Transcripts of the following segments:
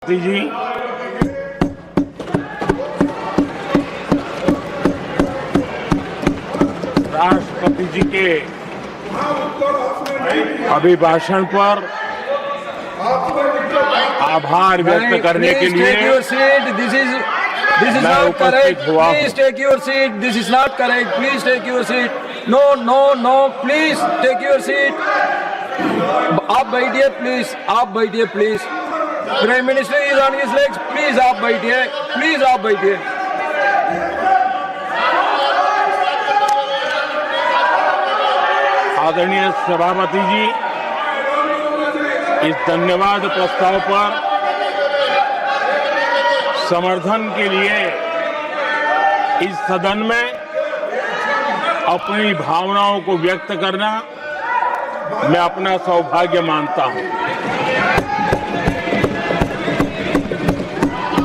जी राष्ट्रपति जी के अभिभाषण पर आभार व्यक्त करने के लिए मैं उपस्थित हुआ हूं। Please take your seat. This is not correct. Please take your seat. No, no, no. Please take your seat. आप बैठिए प्लीज, आप बैठिए please. Prime minister is on his legs. Please आप बैठिए, प्लीज आप बैठिए। आदरणीय सभापति जी, इस धन्यवाद प्रस्ताव पर समर्थन के लिए इस सदन में अपनी भावनाओं को व्यक्त करना मैं अपना सौभाग्य मानता हूं।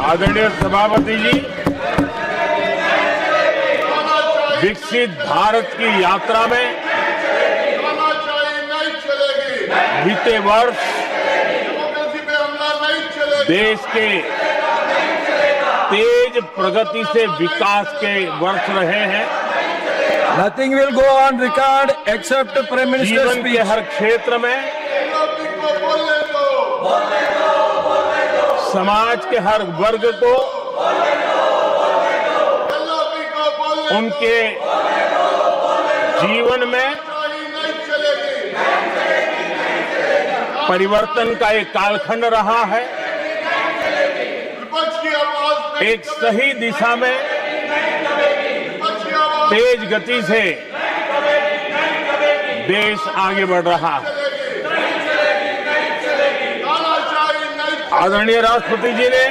आदरणीय सभापति जी, विकसित भारत की यात्रा में बीते वर्ष देश के तेज प्रगति से विकास के वर्ष रहे हैं। Nothing will go on record except Prime Minister's जीवन के speech. हर क्षेत्र में, समाज के हर वर्ग को उनके जीवन में परिवर्तन का एक कालखंड रहा है। एक सही दिशा में तेज गति से देश आगे बढ़ रहा है। आदरणीय राष्ट्रपति जी ने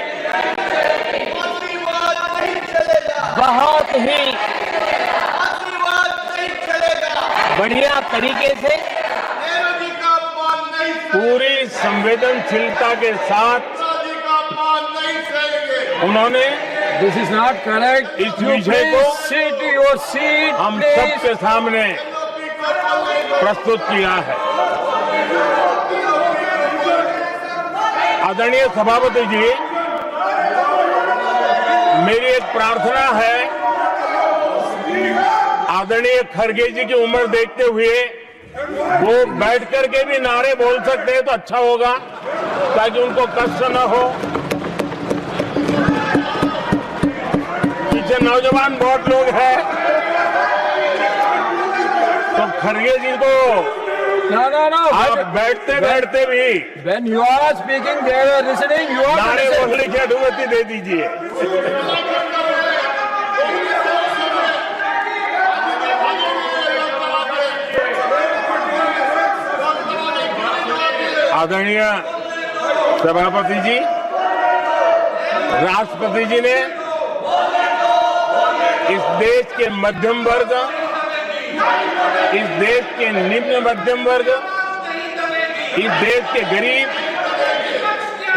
बहुत ही बढ़िया तरीके से पूरी संवेदनशीलता के साथ उन्होंने This is not correct. इस You विषय please को sit your seat. हम please. सबके सामने प्रस्तुत किया है। आदरणीय सभापति जी, मेरी एक प्रार्थना है, आदरणीय खड़गे जी की उम्र देखते हुए वो बैठ करके भी नारे बोल सकते हैं तो अच्छा होगा, ताकि उनको कष्ट न हो। पीछे नौजवान बहुत लोग हैं, तो खड़गे जी को No. आप बैठते बैठते भी When you are speaking, they are listening. You are नारे listening. बोलने की अनुमति दे दीजिए। आदरणीय सभापति जी, राष्ट्रपति जी ने इस देश के मध्यम वर्ग, इस देश के निम्न मध्यम वर्ग, इस देश के गरीब,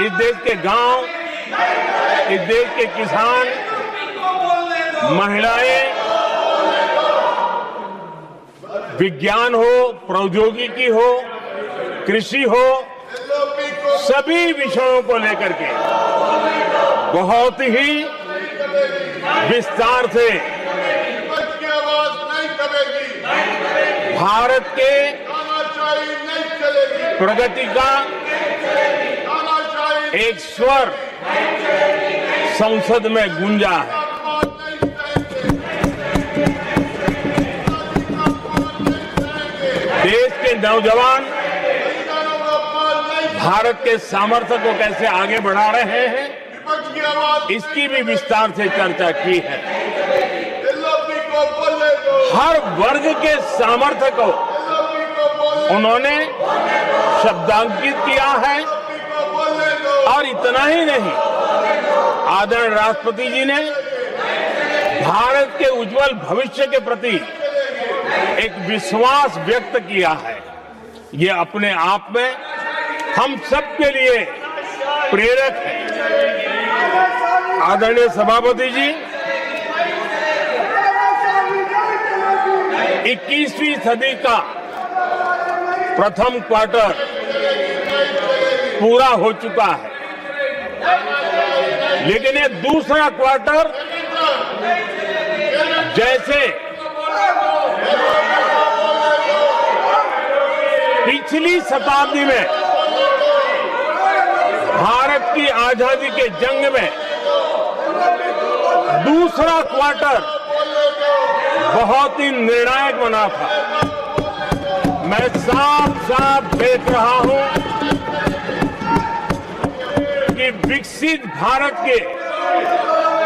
इस देश के गांव, इस देश के किसान, महिलाएं, विज्ञान हो, प्रौद्योगिकी हो, कृषि हो, सभी विषयों को लेकर के बहुत ही विस्तार से भारत के प्रगति का एक स्वर संसद में गूंजा है। देश के नौजवान भारत के सामर्थ्य को कैसे आगे बढ़ा रहे हैं, इसकी भी विस्तार से चर्चा की है। हर वर्ग के सामर्थ्य को उन्होंने शब्दांकित किया है। और इतना ही नहीं, आदरणीय राष्ट्रपति जी ने भारत के उज्जवल भविष्य के प्रति एक विश्वास व्यक्त किया है। ये अपने आप में हम सबके लिए प्रेरक है। आदरणीय सभापति जी, 21वीं सदी का प्रथम क्वार्टर पूरा हो चुका है। लेकिन ये दूसरा क्वार्टर जैसे पिछली शताब्दी में भारत की आजादी के जंग में दूसरा क्वार्टर बहुत ही निर्णायक बना था। मैं साफ साफ देख रहा हूं कि विकसित भारत के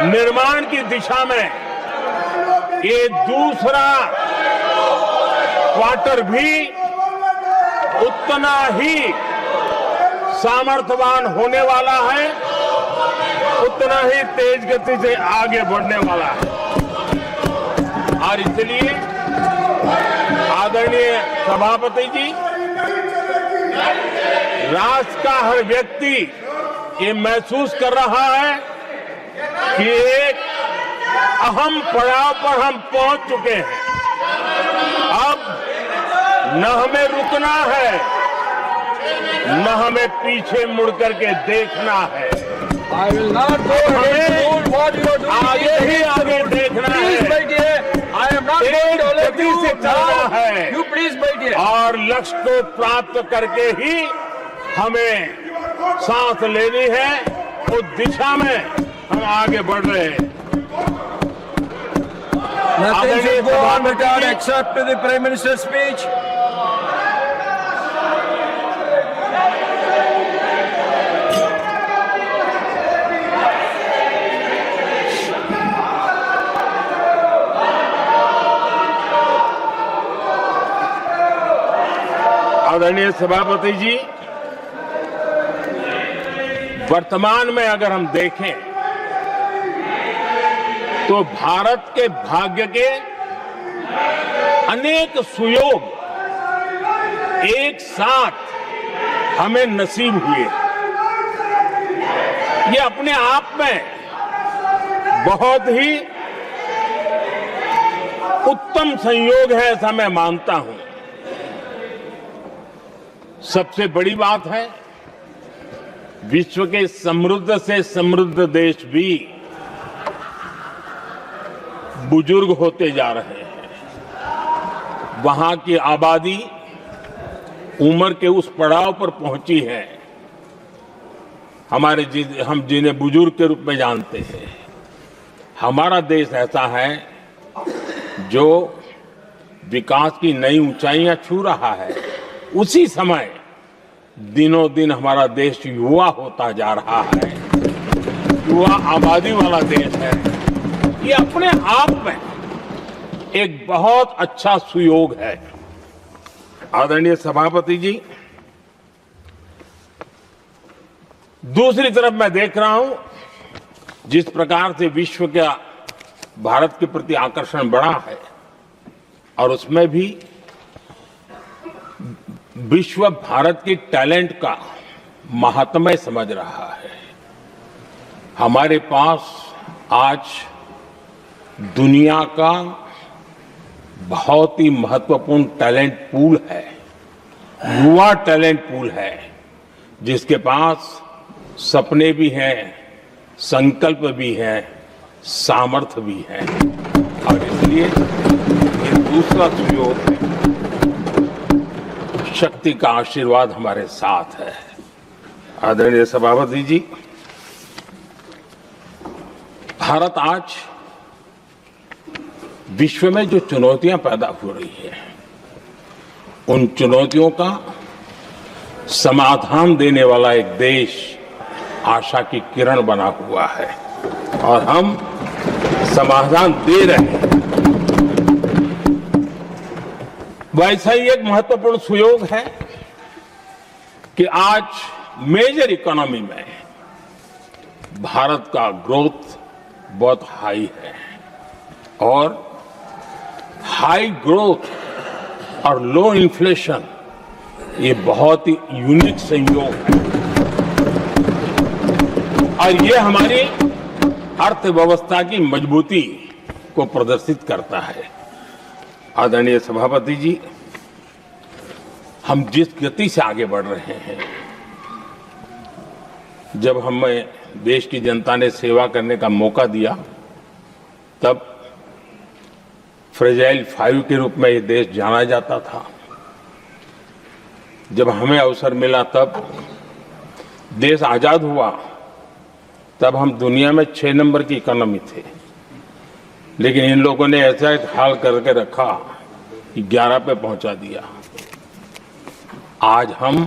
निर्माण की दिशा में ये दूसरा क्वार्टर भी उतना ही सामर्थ्यवान होने वाला है, उतना ही तेज गति से आगे बढ़ने वाला है। और इसलिए आदरणीय सभापति जी, राष्ट्र का हर व्यक्ति ये महसूस कर रहा है कि एक अहम पड़ाव पर हम पहुंच चुके हैं। अब न हमें रुकना है, न हमें पीछे मुड़ करके देखना है। I will not go ahead to do what you are doing. आगे ही आगे देखना Please, my है, dear. I am not going to let गति you से चलना now. है। You please, my dear. और लक्ष्य को प्राप्त करके ही हमें सांस लेनी है। उस दिशा में हम आगे बढ़ रहे हैं। Nothing should go on सभापति without ji, except to the Prime Minister's speech. आदरणीय सभापति जी, वर्तमान में अगर हम देखें तो भारत के भाग्य के अनेक सुयोग एक साथ हमें नसीब हुए। ये अपने आप में बहुत ही उत्तम संयोग है, ऐसा मैं मानता हूं। सबसे बड़ी बात है, विश्व के समृद्ध से समृद्ध देश भी बुजुर्ग होते जा रहे हैं। वहां की आबादी उम्र के उस पड़ाव पर पहुंची है हम जिन्हें बुजुर्ग के रूप में जानते हैं। हमारा देश ऐसा है जो विकास की नई ऊंचाइयां छू रहा है। उसी समय दिनों दिन हमारा देश युवा होता जा रहा है, युवा आबादी वाला देश है। ये अपने आप में एक बहुत अच्छा सुयोग है। आदरणीय सभापति जी, दूसरी तरफ मैं देख रहा हूं जिस प्रकार से विश्व का भारत के प्रति आकर्षण बढ़ा है, और उसमें भी विश्व भारत की टैलेंट का महात्म्य समझ रहा है। हमारे पास आज दुनिया का बहुत ही महत्वपूर्ण टैलेंट पूल है, युवा टैलेंट पूल है, जिसके पास सपने भी हैं, संकल्प भी हैं, सामर्थ्य भी है। और इसलिए ये दूसरा सुयोग है। शक्ति का आशीर्वाद हमारे साथ है। आदरणीय सभापति जी, भारत आज विश्व में जो चुनौतियां पैदा हो रही है, उन चुनौतियों का समाधान देने वाला एक देश आशा की किरण बना हुआ है, और हम समाधान दे रहे हैं। वैसा ही एक महत्वपूर्ण सुयोग है कि आज मेजर इकोनॉमी में भारत का ग्रोथ बहुत हाई है, और हाई ग्रोथ और लो इन्फ्लेशन ये बहुत ही यूनिक संयोग है, और ये हमारी अर्थव्यवस्था की मजबूती को प्रदर्शित करता है। आदरणीय सभापति जी, हम जिस गति से आगे बढ़ रहे हैं, जब हमें देश की जनता ने सेवा करने का मौका दिया, तब फ्रेजाइल 5 के रूप में ये देश जाना जाता था। जब हमें अवसर मिला, तब देश आजाद हुआ, तब हम दुनिया में 6 नंबर की इकोनॉमी थे। लेकिन इन लोगों ने ऐसा एक हाल करके रखा कि 11 पे पहुंचा दिया। आज हम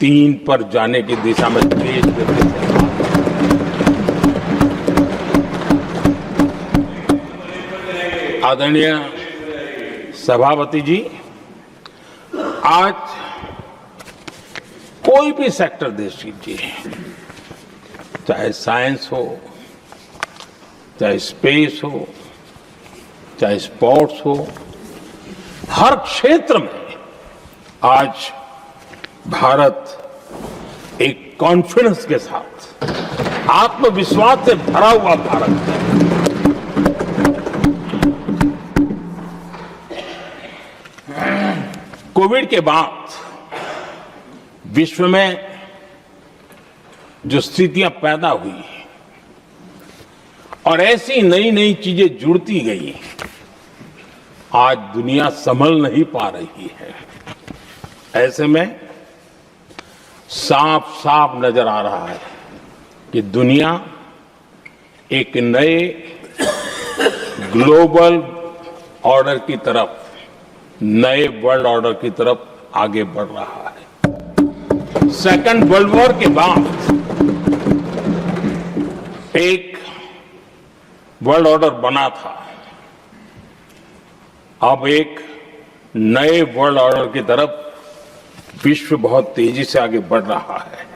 3 पर जाने की दिशा में तेज गति से आदरणीय सभापति जी, आज कोई भी सेक्टर देश कीजिए, चाहे साइंस हो, चाहे स्पेस हो, चाहे स्पोर्ट्स हो, हर क्षेत्र में आज भारत एक कॉन्फिडेंस के साथ, आत्मविश्वास से भरा हुआ भारत है। कोविड के बाद विश्व में जो स्थितियां पैदा हुई और ऐसी नई नई चीजें जुड़ती गई, आज दुनिया संभल नहीं पा रही है। ऐसे में साफ साफ नजर आ रहा है कि दुनिया एक नए ग्लोबल ऑर्डर की तरफ, नए वर्ल्ड ऑर्डर की तरफ आगे बढ़ रहा है। सेकेंड वर्ल्ड वॉर के बाद एक वर्ल्ड ऑर्डर बना था, अब एक नए वर्ल्ड ऑर्डर की तरफ विश्व बहुत तेजी से आगे बढ़ रहा है।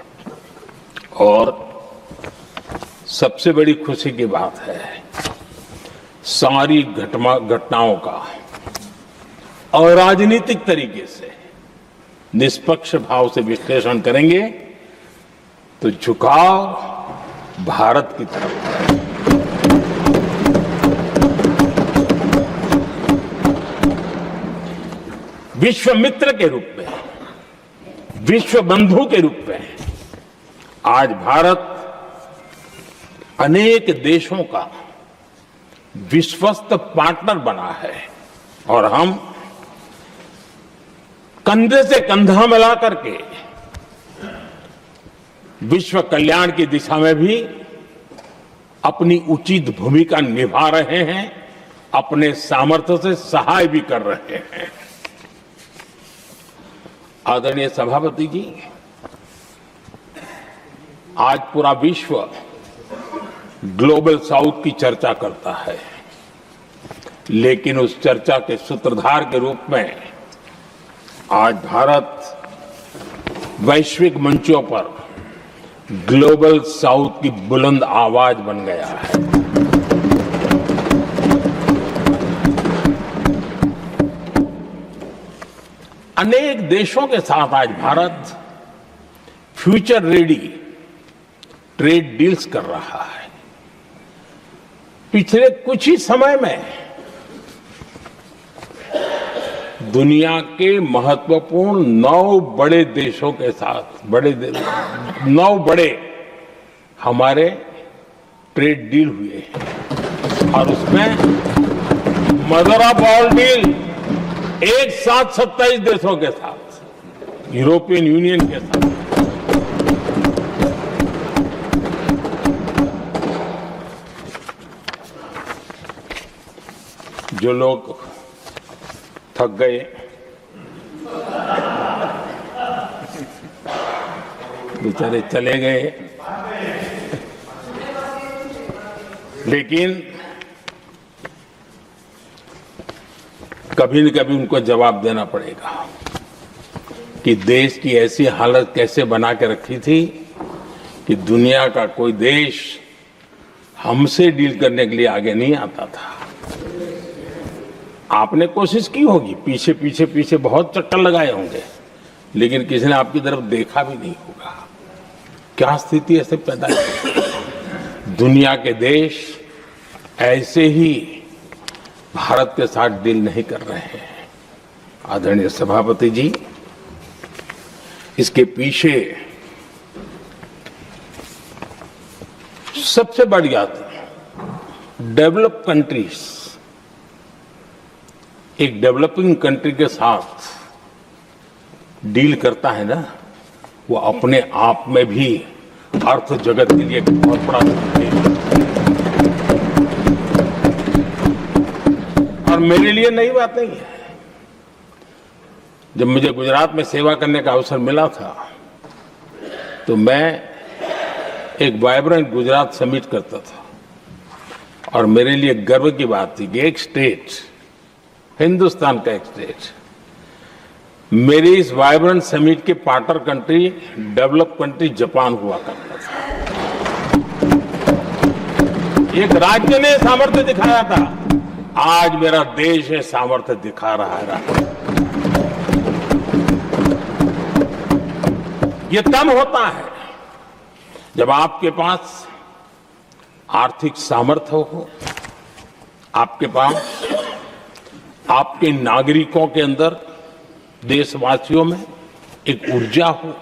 और सबसे बड़ी खुशी की बात है, सारी घटनाओं का और राजनीतिक तरीके से निष्पक्ष भाव से विश्लेषण करेंगे तो झुकाव भारत की तरफ है। विश्व मित्र के रूप में, विश्व बंधु के रूप में आज भारत अनेक देशों का विश्वस्त पार्टनर बना है और हम कंधे से कंधा मिला करके विश्व कल्याण की दिशा में भी अपनी उचित भूमिका निभा रहे हैं, अपने सामर्थ्य से सहाय भी कर रहे हैं। आदरणीय सभापति जी, आज पूरा विश्व ग्लोबल साउथ की चर्चा करता है, लेकिन उस चर्चा के सूत्रधार के रूप में आज भारत वैश्विक मंचों पर ग्लोबल साउथ की बुलंद आवाज बन गया है। अनेक देशों के साथ आज Bharat future ready trade deals कर रहा है। पिछले कुछ ही समय में दुनिया के महत्वपूर्ण 9 बड़े देशों के साथ 9 बड़े हमारे ट्रेड डील हुए हैं और उसमें मदर ऑफ ऑल डील एक साथ 27 देशों के साथ, यूरोपियन यूनियन के साथ। जो लोग थक गए, बेचारे चले गए, लेकिन कभी न कभी उनको जवाब देना पड़ेगा कि देश की ऐसी हालत कैसे बना के रखी थी कि दुनिया का कोई देश हमसे डील करने के लिए आगे नहीं आता था। आपने कोशिश की होगी, पीछे पीछे पीछे बहुत चक्कर लगाए होंगे, लेकिन किसी ने आपकी तरफ देखा भी नहीं होगा। क्या स्थिति ऐसे पैदा की? दुनिया के देश ऐसे ही भारत के साथ डील नहीं कर रहे हैं। आदरणीय सभापति जी, इसके पीछे सबसे बड़ी बात, डेवलप कंट्रीज एक डेवलपिंग कंट्री के साथ डील करता है ना, वो अपने आप में भी अर्थ जगत के लिए एक बहुत बड़ा है। और मेरे लिए नई बात नहीं है। जब मुझे गुजरात में सेवा करने का अवसर मिला था तो मैं एक वाइब्रेंट गुजरात समिट करता था और मेरे लिए गर्व की बात थी कि एक स्टेट, हिंदुस्तान का एक स्टेट, मेरी इस वाइब्रेंट समिट के partner country, develop country Japan हुआ करता था। एक राज्य ने सामर्थ्य दिखाया था, आज मेरा देश ये सामर्थ्य दिखा रहा है। ये तब होता है जब आपके पास आर्थिक सामर्थ्य हो, आपके पास आपके नागरिकों के अंदर, देशवासियों में एक ऊर्जा हो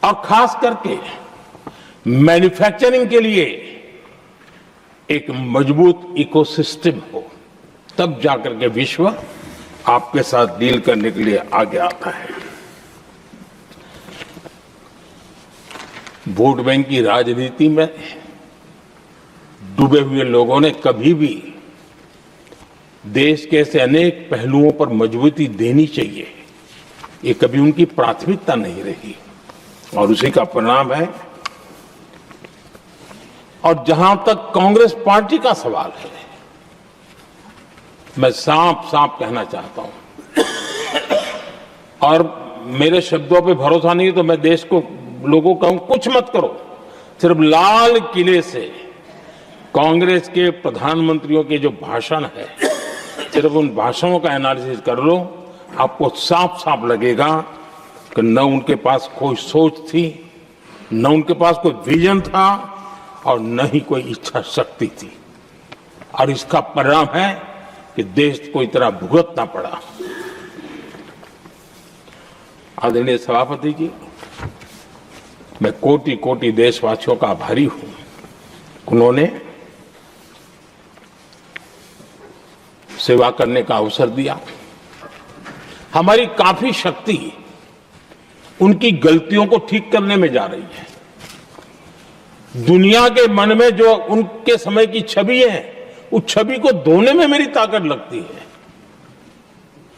और खास करके मैन्युफैक्चरिंग के लिए एक मजबूत इकोसिस्टम हो, तब जाकर के विश्व आपके साथ डील करने के लिए आगे आता है। वोट बैंक की राजनीति में डूबे हुए लोगों ने कभी भी देश के ऐसे अनेक पहलुओं पर मजबूती देनी चाहिए, ये कभी उनकी प्राथमिकता नहीं रही और उसी का परिणाम है। और जहां तक कांग्रेस पार्टी का सवाल है, मैं साफ साफ कहना चाहता हूं और मेरे शब्दों पे भरोसा नहीं है तो मैं देश को, लोगों को कहूं, कुछ मत करो, सिर्फ लाल किले से कांग्रेस के प्रधानमंत्रियों के जो भाषण है, सिर्फ उन भाषणों का एनालिसिस कर लो, आपको साफ साफ लगेगा कि न उनके पास कोई सोच थी, न उनके पास कोई विजन था और न ही कोई इच्छा शक्ति थी। और इसका परिणाम है कि देश को इतना भुगतना पड़ा। आदरणीय सभापति जी, मैं कोटि कोटि देशवासियों का आभारी हूं। उन्होंने सेवा करने का अवसर दिया। हमारी काफी शक्ति उनकी गलतियों को ठीक करने में जा रही है। दुनिया के मन में जो उनके समय की छवि है, उस छवि को धोने में मेरी ताकत लगती है।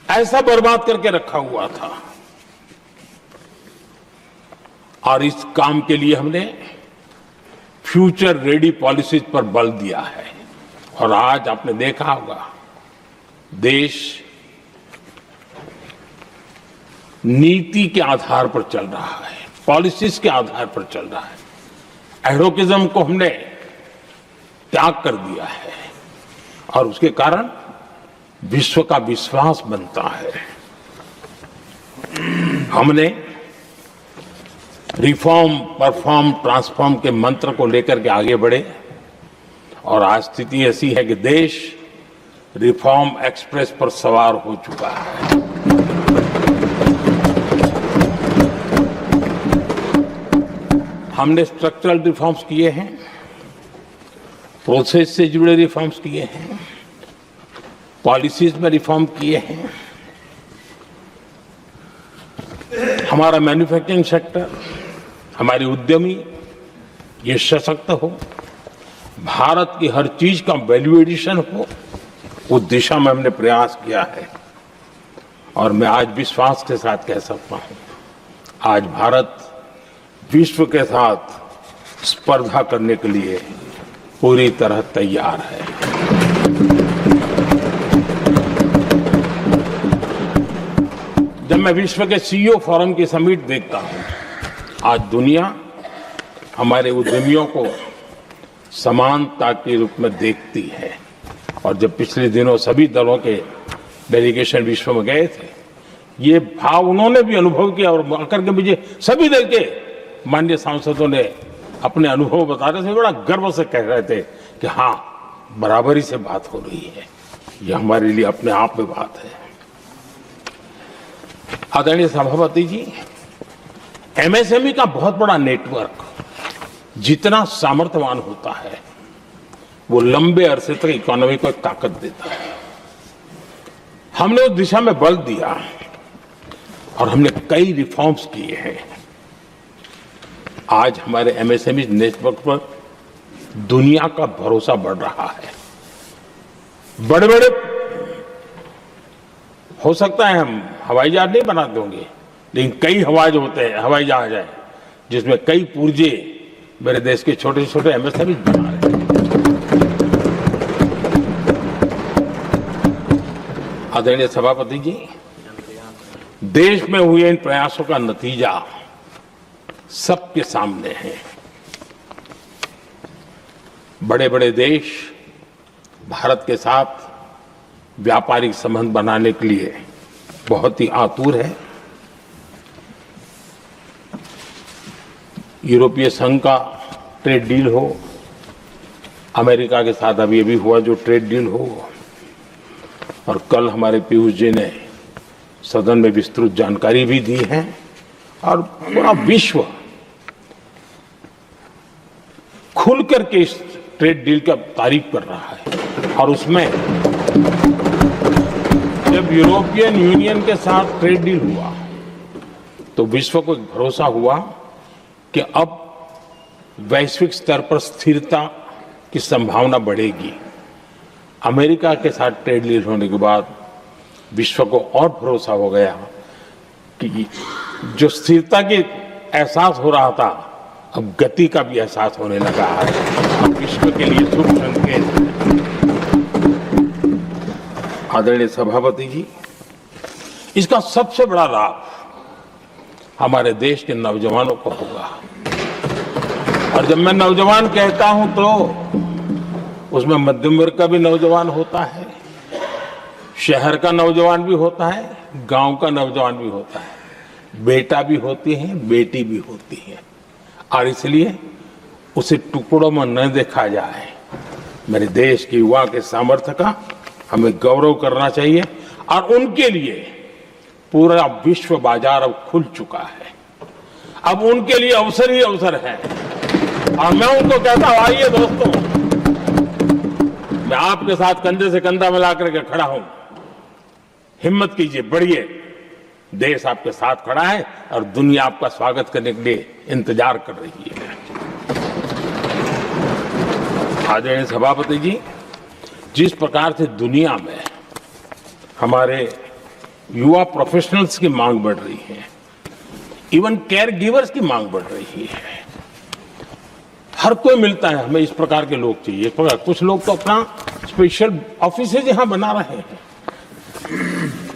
ऐसा बर्बाद करके रखा हुआ था और इस काम के लिए हमने फ्यूचर रेडी पॉलिसीज पर बल दिया है। और आज आपने देखा होगा, देश नीति के आधार पर चल रहा है, पॉलिसीज के आधार पर चल रहा है। एडोकिज्म को हमने त्याग कर दिया है और उसके कारण विश्व का विश्वास बनता है। हमने रिफॉर्म, परफॉर्म, ट्रांसफॉर्म के मंत्र को लेकर के आगे बढ़े और आज स्थिति ऐसी है कि देश रिफॉर्म एक्सप्रेस पर सवार हो चुका है। हमने स्ट्रक्चरल रिफॉर्म्स किए हैं, प्रोसेस से जुड़े रिफॉर्म्स किए हैं, पॉलिसीज में रिफॉर्म किए हैं। हमारा मैन्युफैक्चरिंग सेक्टर, हमारे उद्यमी ये सशक्त हो, भारत की हर चीज का वैल्यू एडिशन हो, उस दिशा में हमने प्रयास किया है। और मैं आज विश्वास के साथ कह सकता हूं, आज भारत विश्व के साथ स्पर्धा करने के लिए पूरी तरह तैयार है। जब मैं विश्व के सीईओ फोरम की समिट देखता हूं, आज दुनिया हमारे उद्यमियों को समानता के रूप में देखती है। और जब पिछले दिनों सभी दलों के डेलीगेशन विश्व में गए थे, ये भाव उन्होंने भी अनुभव किया और आकर के मुझे सभी दल के माननीय सांसदों ने अपने अनुभव बता रहे थे, बड़ा गर्व से कह रहे थे कि हाँ, बराबरी से बात हो रही है। ये हमारे लिए अपने आप में बात है। आदरणीय सभापति जी, एमएसएमई का बहुत बड़ा नेटवर्क जितना सामर्थ्यवान होता है वो लंबे अरसे तक इकोनॉमी को एक ताकत देता है। हमने उस दिशा में बल दिया और हमने कई रिफॉर्म्स किए हैं। आज हमारे एमएसएमई नेटवर्क पर दुनिया का भरोसा बढ़ रहा है। बड़े बड़े हो सकता है हम हवाई जहाज नहीं बना देंगे, लेकिन कई हवाई जहाज है जिसमें कई पुर्जे मेरे देश के छोटे छोटे एमएसएमई बना रहे हैं। आदरणीय सभापति जी, देश में हुए इन प्रयासों का नतीजा सबके सामने है। बड़े बड़े देश भारत के साथ व्यापारिक संबंध बनाने के लिए बहुत ही आतुर है। यूरोपीय संघ का ट्रेड डील हो, अमेरिका के साथ अभी हुआ जो ट्रेड डील हो, और कल हमारे पीयूष जी ने सदन में विस्तृत जानकारी भी दी है, और पूरा विश्व खुल करके इस ट्रेड डील का तारीफ कर रहा है। और उसमें जब यूरोपियन यूनियन के साथ ट्रेड डील हुआ तो विश्व को एक भरोसा हुआ कि अब वैश्विक स्तर पर स्थिरता की संभावना बढ़ेगी। अमेरिका के साथ ट्रेड डील होने के बाद विश्व को और भरोसा हो गया कि जो स्थिरता की एहसास हो रहा था अब गति का भी एहसास होने लगा है। अब विश्व के लिए शुभ संकेत। आदरणीय सभापति जी, इसका सबसे बड़ा लाभ हमारे देश के नौजवानों को होगा। और जब मैं नौजवान कहता हूं तो उसमें मध्यम वर्ग का भी नौजवान होता है, शहर का नौजवान भी होता है, गांव का नौजवान भी होता है, बेटा भी होती है, बेटी भी होती है। और इसलिए उसे टुकड़ों में न देखा जाए। मेरे देश के युवा के सामर्थ्य का हमें गौरव करना चाहिए, और उनके लिए पूरा विश्व बाजार अब खुल चुका है। अब उनके लिए अवसर ही अवसर है। और मैं उनको कहता हूं, आइए दोस्तों, मैं आपके साथ कंधे से कंधा मिला करके खड़ा हूं। हिम्मत कीजिए, बढ़िए। देश आपके साथ खड़ा है और दुनिया आपका स्वागत करने के लिए इंतजार कर रही है। आदरणीय सभापति जी, जिस प्रकार से दुनिया में हमारे युवा प्रोफेशनल्स की मांग बढ़ रही है, इवन केयर गिवर्स की मांग बढ़ रही है, हर कोई मिलता है हमें इस प्रकार के लोग चाहिए। कुछ लोग तो अपना स्पेशल ऑफिस यहां बना रहे हैं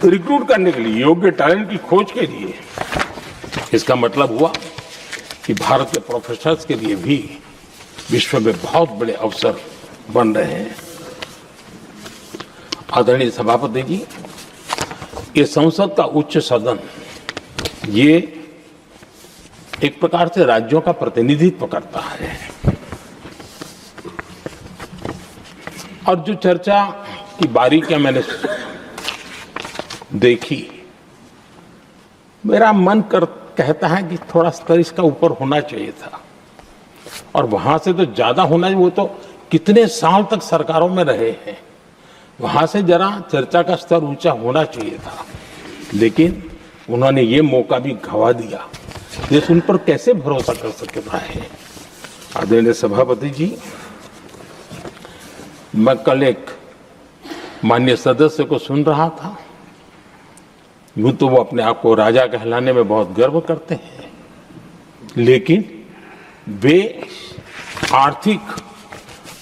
रिक्रूट करने के लिए, योग्य टैलेंट की खोज के लिए। इसका मतलब हुआ कि भारत के प्रोफेशनल्स के लिए भी विश्व में बहुत बड़े अवसर बन रहे हैं। आदरणीय सभापति जी, ये संसद का उच्च सदन ये एक प्रकार से राज्यों का प्रतिनिधित्व करता है। और जो चर्चा की बारीकियां मैंने देखी, मेरा मन कहता है कि थोड़ा स्तर इसका ऊपर होना चाहिए था, और वहां से तो ज्यादा होना चाहिए। वो तो कितने साल तक सरकारों में रहे हैं, वहां से जरा चर्चा का स्तर ऊंचा होना चाहिए था, लेकिन उन्होंने ये मौका भी गंवा दिया। देश उन पर कैसे भरोसा कर सकता है। आदरणीय सभापति जी, मैं कल एक माननीय सदस्य को सुन रहा था। यूं तो वो अपने आप को राजा कहलाने में बहुत गर्व करते हैं, लेकिन वे आर्थिक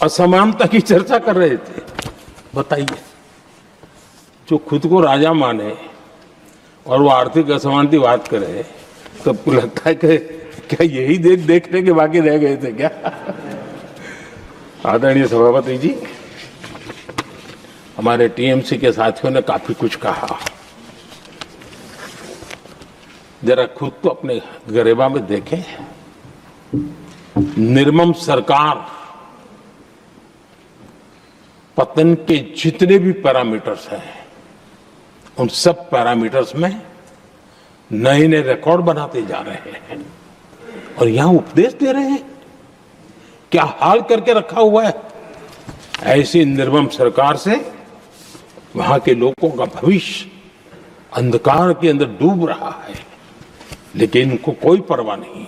असमानता की चर्चा कर रहे थे। बताइए, जो खुद को राजा माने और वो आर्थिक असमानता की बात करे, तो आपको लगता है कि क्या यही देखने के बाकी रह गए थे क्या? आदरणीय सभापति जी, हमारे टीएमसी के साथियों ने काफी कुछ कहा। जरा खुद तो अपने गरेबा में देखें। निर्मम सरकार पतन के जितने भी पैरामीटर्स हैं, उन सब पैरामीटर्स में नए नए रिकॉर्ड बनाते जा रहे हैं, और यहां उपदेश दे रहे हैं क्या हाल करके रखा हुआ है। ऐसी निर्मम सरकार से वहां के लोगों का भविष्य अंधकार के अंदर डूब रहा है, लेकिन इनको कोई परवाह नहीं है।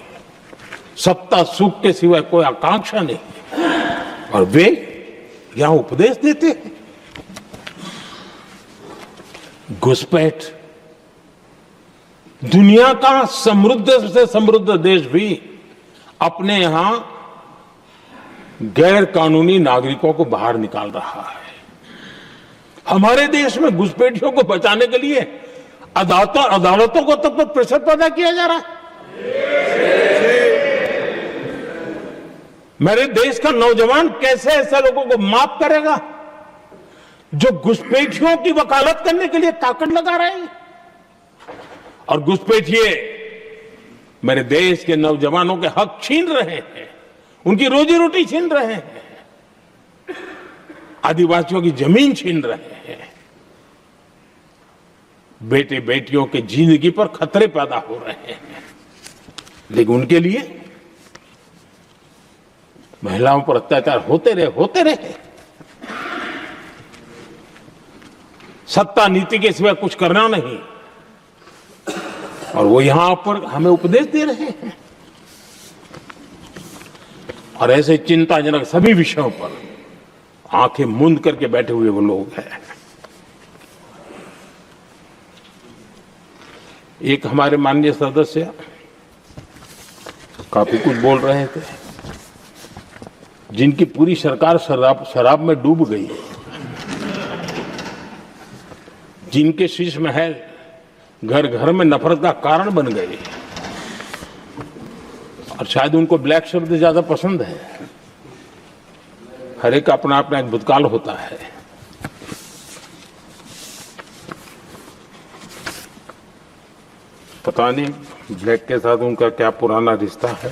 सत्ता सुख के सिवाय कोई आकांक्षा नहीं, और वे यहां उपदेश देते हैं। घुसपैठ। दुनिया का समृद्ध से समृद्ध देश भी अपने यहां गैर कानूनी नागरिकों को बाहर निकाल रहा है। हमारे देश में घुसपैठियों को बचाने के लिए अदालतों को तब तक प्रेशर पैदा किया जा रहा है। मेरे देश का नौजवान कैसे ऐसे लोगों को माफ करेगा जो घुसपैठियों की वकालत करने के लिए ताकत लगा रहे हैं। और घुसपैठिए मेरे देश के नौजवानों के हक छीन रहे हैं, उनकी रोजी रोटी छीन रहे हैं, आदिवासियों की जमीन छीन रहे हैं। बेटे बेटियों के जिंदगी पर खतरे पैदा हो रहे हैं, लेकिन उनके लिए महिलाओं पर अत्याचार होते रहे। सत्ता नीति के सिवा कुछ करना नहीं, और वो यहां पर हमें उपदेश दे रहे हैं। और ऐसे चिंताजनक सभी विषयों पर आंखें मूंद करके बैठे हुए वो लोग हैं। एक हमारे माननीय सदस्य काफी कुछ बोल रहे थे, जिनकी पूरी सरकार शराब में डूब गई, जिनके शीश महल घर घर में नफरत का कारण बन गए, और शायद उनको ब्लैक शब्द ज्यादा पसंद है। हर एक अपना अपना एक भूतकाल होता है। पता नहीं ब्लैक के साथ उनका क्या पुराना रिश्ता है।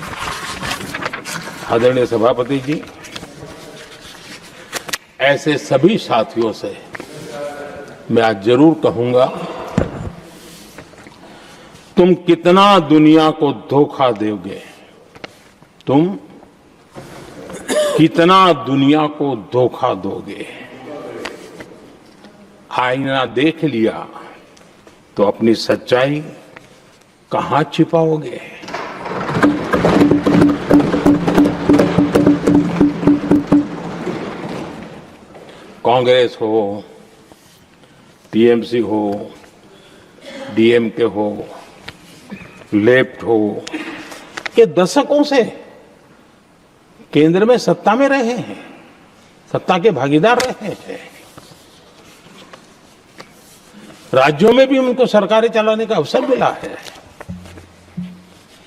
आदरणीय सभापति जी, ऐसे सभी साथियों से मैं आज जरूर कहूंगा, तुम कितना दुनिया को धोखा दोगे, तुम कितना दुनिया को धोखा दोगे। आईना देख लिया तो अपनी सच्चाई कहां छिपाओगे। कांग्रेस हो, टीएमसी हो, डीएमके हो, लेफ्ट हो, ये दशकों से केंद्र में सत्ता में रहे हैं, सत्ता के भागीदार रहे हैं। राज्यों में भी उनको सरकारें चलाने का अवसर मिला है,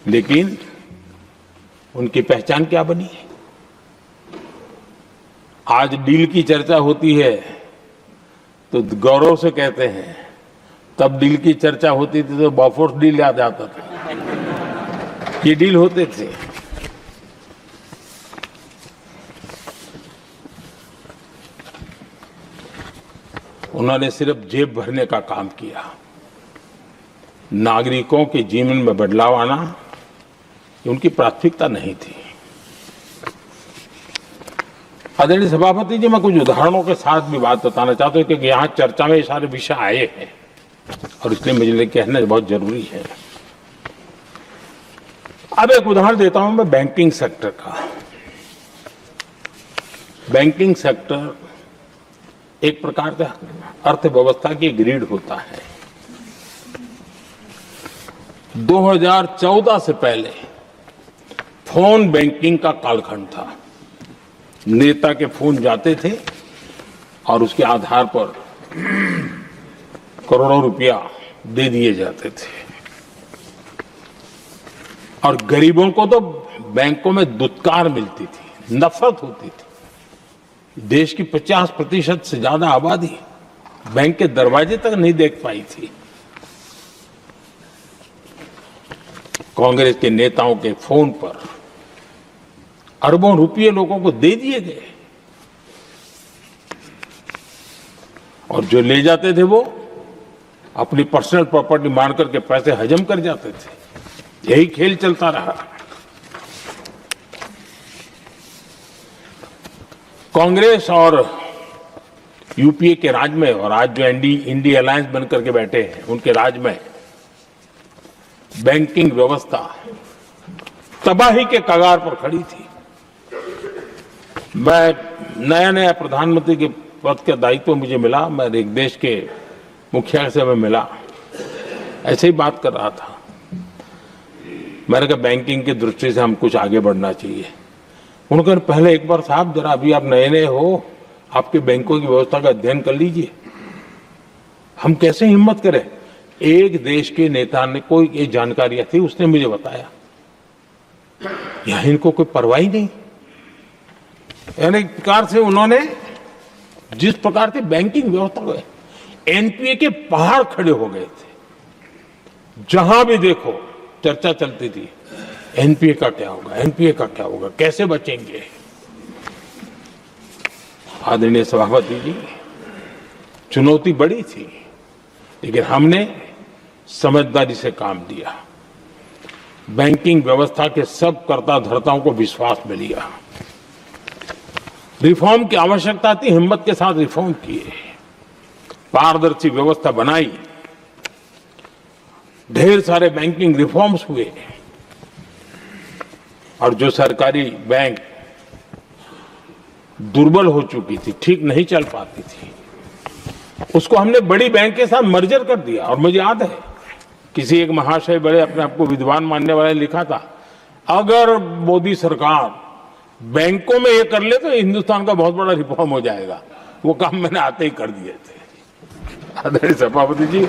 लेकिन उनकी पहचान क्या बनी। आज डील की चर्चा होती है तो गौरव से कहते हैं, तब डील की चर्चा होती थी तो बॉफोर्स डील याद आता था। ये डील होते थे। उन्होंने सिर्फ जेब भरने का काम किया। नागरिकों के जीवन में बदलाव आना ये उनकी प्राथमिकता नहीं थी। आदरणीय सभापति जी, मैं कुछ उदाहरणों के साथ भी बात बताना चाहता हूं, क्योंकि यहाँ चर्चा में ये सारे विषय आए हैं और इसलिए मुझे लिए कहना बहुत जरूरी है। अब एक उदाहरण देता हूं मैं बैंकिंग सेक्टर का। बैंकिंग सेक्टर एक प्रकार का अर्थव्यवस्था की ग्रिड होता है। 2014 से पहले फोन बैंकिंग का कालखंड था। नेता के फोन जाते थे और उसके आधार पर करोड़ों रुपया दे दिए जाते थे, और गरीबों को तो बैंकों में दुत्कार मिलती थी, नफरत होती थी। देश की 50% से ज्यादा आबादी बैंक के दरवाजे तक नहीं देख पाई थी। कांग्रेस के नेताओं के फोन पर अरबों रुपये लोगों को दे दिए गए, और जो ले जाते थे वो अपनी पर्सनल प्रॉपर्टी मान करके पैसे हजम कर जाते थे। यही खेल चलता रहा। कांग्रेस और यूपीए के राज में और आज जो इंडी अलायंस बन करके बैठे हैं उनके राज में बैंकिंग व्यवस्था तबाही के कगार पर खड़ी थी। मैं नया प्रधानमंत्री के पद का दायित्व मुझे मिला, मैं एक देश के मुखिया से मैं मिला, ऐसे ही बात कर रहा था। मैंने कहा बैंकिंग की दृष्टि से हम कुछ आगे बढ़ना चाहिए। उन्होंने कहा पहले एक बार साहब जरा अभी आप नए हो, आपके बैंकों की व्यवस्था का अध्ययन कर लीजिए। हम कैसे हिम्मत करें? एक देश के नेता ने कोई ये जानकारियां थी, उसने मुझे बताया यहां इनको कोई परवाह ही नहीं। यानी एक प्रकार से उन्होंने जिस प्रकार से बैंकिंग व्यवस्था को एनपीए के पहाड़ खड़े हो गए थे। जहां भी देखो चर्चा चलती थी एनपीए का क्या होगा, एनपीए का क्या होगा, कैसे बचेंगे। आदरणीय सभापति जी, चुनौती बड़ी थी, लेकिन हमने समझदारी से काम लिया। बैंकिंग व्यवस्था के सब कर्ता धर्ताओं को विश्वास में लिया। रिफॉर्म की आवश्यकता थी, हिम्मत के साथ रिफॉर्म किए, पारदर्शी व्यवस्था बनाई, ढेर सारे बैंकिंग रिफॉर्म्स हुए और जो सरकारी बैंक दुर्बल हो चुकी थी, ठीक नहीं चल पाती थी, उसको हमने बड़ी बैंक के साथ मर्जर कर दिया। और मुझे याद है किसी एक महाशय बड़े अपने आप को विद्वान मानने वाले लिखा था, अगर मोदी सरकार बैंकों में ये कर ले तो हिंदुस्तान का बहुत बड़ा रिफॉर्म हो जाएगा। वो काम मैंने आते ही कर दिए थे। आदरणीय सभापति जी,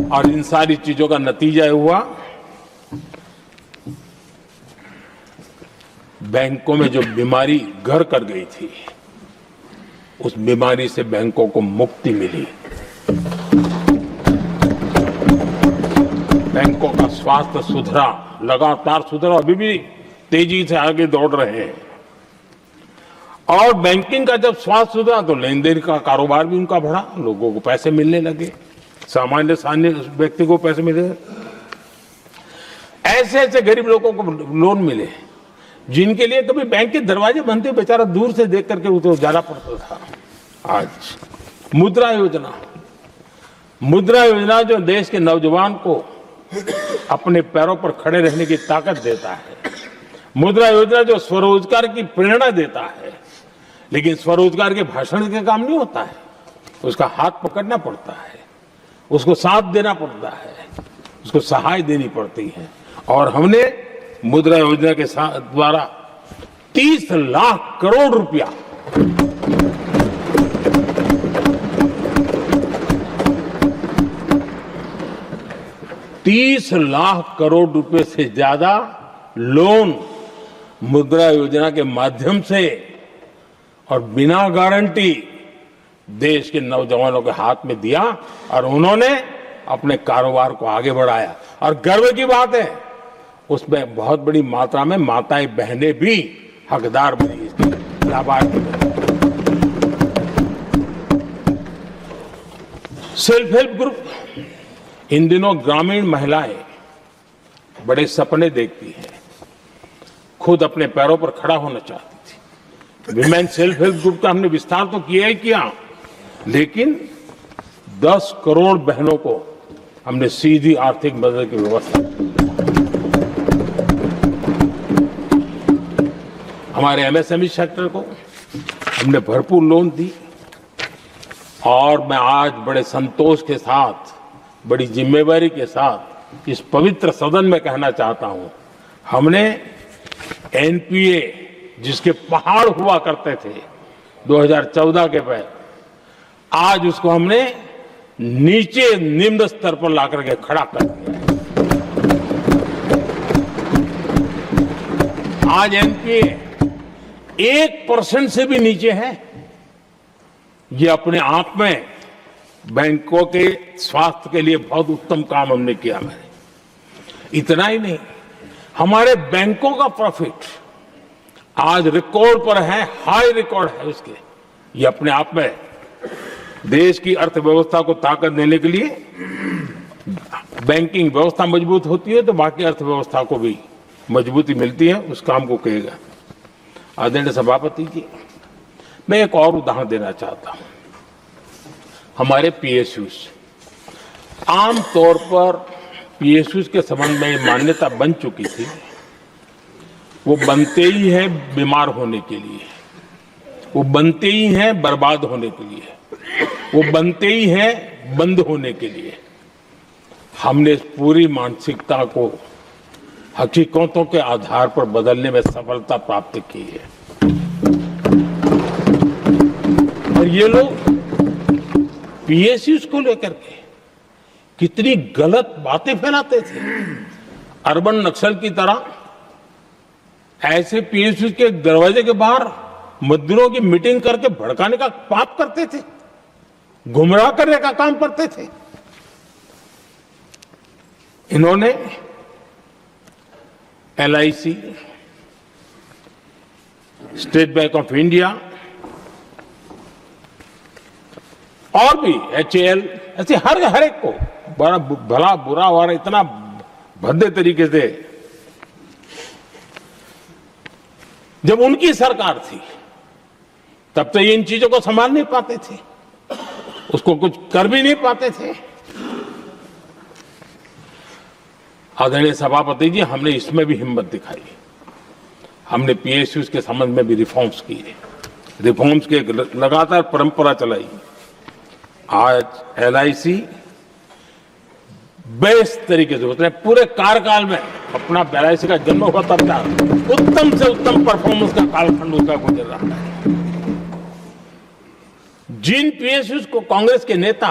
और इन सारी चीजों का नतीजा हुआ बैंकों में जो बीमारी घर कर गई थी, उस बीमारी से बैंकों को मुक्ति मिली। बैंकों का स्वास्थ्य सुधरा, लगातार सुधरा, अभी भी तेजी से आगे दौड़ रहे हैं। और बैंकिंग का जब स्वास्थ्य सुधरा तो लेन देन का कारोबार भी उनका बढ़ा, लोगों को पैसे मिलने लगे, सामान्य व्यक्ति को पैसे मिले। ऐसे ऐसे गरीब लोगों को लोन मिले जिनके लिए कभी बैंक के दरवाजे बंद थे, बेचारा दूर से देख करके उसे जाना पड़ता था। आज मुद्रा योजना जो देश के नौजवान को अपने पैरों पर खड़े रहने की ताकत देता है, मुद्रा योजना जो स्वरोजगार की प्रेरणा देता है, लेकिन स्वरोजगार के भाषण के काम नहीं होता है, उसका हाथ पकड़ना पड़ता है, उसको साथ देना पड़ता है, उसको सहाय देनी पड़ती है। और हमने मुद्रा योजना के द्वारा 30 लाख करोड़ रुपया से ज्यादा लोन मुद्रा योजना के माध्यम से और बिना गारंटी देश के नौजवानों के हाथ में दिया और उन्होंने अपने कारोबार को आगे बढ़ाया। और गर्व की बात है, उसमें बहुत बड़ी मात्रा में माताएं बहनें भी हकदार बनी, लाभार्थी बनी। सेल्फ हेल्प ग्रुप, इन दिनों ग्रामीण महिलाएं बड़े सपने देखती हैं, खुद अपने पैरों पर खड़ा होना चाहती थी। विमेन सेल्फ हेल्प ग्रुप का हमने विस्तार तो किया ही किया, लेकिन 10 करोड़ बहनों को हमने सीधी आर्थिक मदद की व्यवस्था की। हमारे एमएसएमई सेक्टर को हमने भरपूर लोन दी। और मैं आज बड़े संतोष के साथ, बड़ी जिम्मेवारी के साथ इस पवित्र सदन में कहना चाहता हूं, हमने एनपीए जिसके पहाड़ हुआ करते थे 2014 के पहले, आज उसको हमने नीचे निम्न स्तर पर ला करके खड़ा कर दिया है। आज एनपीए 1% से भी नीचे है। ये अपने आप में बैंकों के स्वास्थ्य के लिए बहुत उत्तम काम हमने किया है। इतना ही नहीं, हमारे बैंकों का प्रॉफिट आज रिकॉर्ड पर है, हाई रिकॉर्ड है उसके। ये अपने आप में देश की अर्थव्यवस्था को ताकत देने के लिए, बैंकिंग व्यवस्था मजबूत होती है तो बाकी अर्थव्यवस्था को भी मजबूती मिलती है उस काम को कहेगा। आदरणीय सभापति जी, मैं एक और उदाहरण देना चाहता हूं। हमारे पीएसयूज, आमतौर पर पीएसयूज के संबंध में ये मान्यता बन चुकी थी, वो बनते ही हैं बीमार होने के लिए, वो बनते ही हैं बर्बाद होने के लिए, वो बनते ही हैं बंद होने के लिए। हमने इस पूरी मानसिकता को हकीकतों के आधार पर बदलने में सफलता प्राप्त की है। और ये लोग पीएसयूज को लेकर के कितनी गलत बातें फैलाते थे। अर्बन नक्सल की तरह ऐसे पीएसयूज के दरवाजे के बाहर मजदूरों की मीटिंग करके भड़काने का पाप करते थे, गुमराह करने का काम करते थे। इन्होंने LIC, state bank of India और भी HAL, ऐसे हर एक को बड़ा भला बुरा और इतना भद्दे तरीके से, जब उनकी सरकार थी तब तो ये इन चीजों को संभाल नहीं पाते थे, उसको कुछ कर भी नहीं पाते थे। आदरणीय सभापति जी, हमने इसमें भी हिम्मत दिखाई। हमने पीएसयूज के संबंध में भी रिफॉर्म्स किए, रिफॉर्म्स की एक लगातार परंपरा चलाई। आज LIC बेस्ट तरीके से उसने पूरे कार्यकाल में अपना LIC का जन्म हुआ तब तक उत्तम से उत्तम परफॉर्मेंस का कालखंड उसका गुजर रहा है। जिन पीएसयूज को कांग्रेस के नेता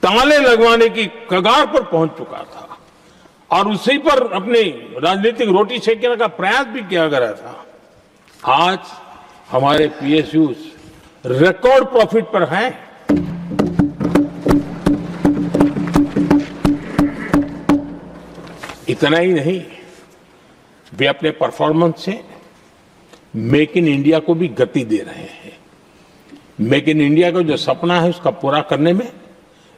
ताले लगवाने की कगार पर पहुंच चुका था और उसी पर अपनी राजनीतिक रोटी सेकने का प्रयास भी किया गया था, आज हमारे पीएसयूज रिकॉर्ड प्रॉफिट पर हैं। इतना ही नहीं, वे अपने परफॉर्मेंस से मेक इन इंडिया को भी गति दे रहे हैं। मेक इन इंडिया का जो सपना है उसका पूरा करने में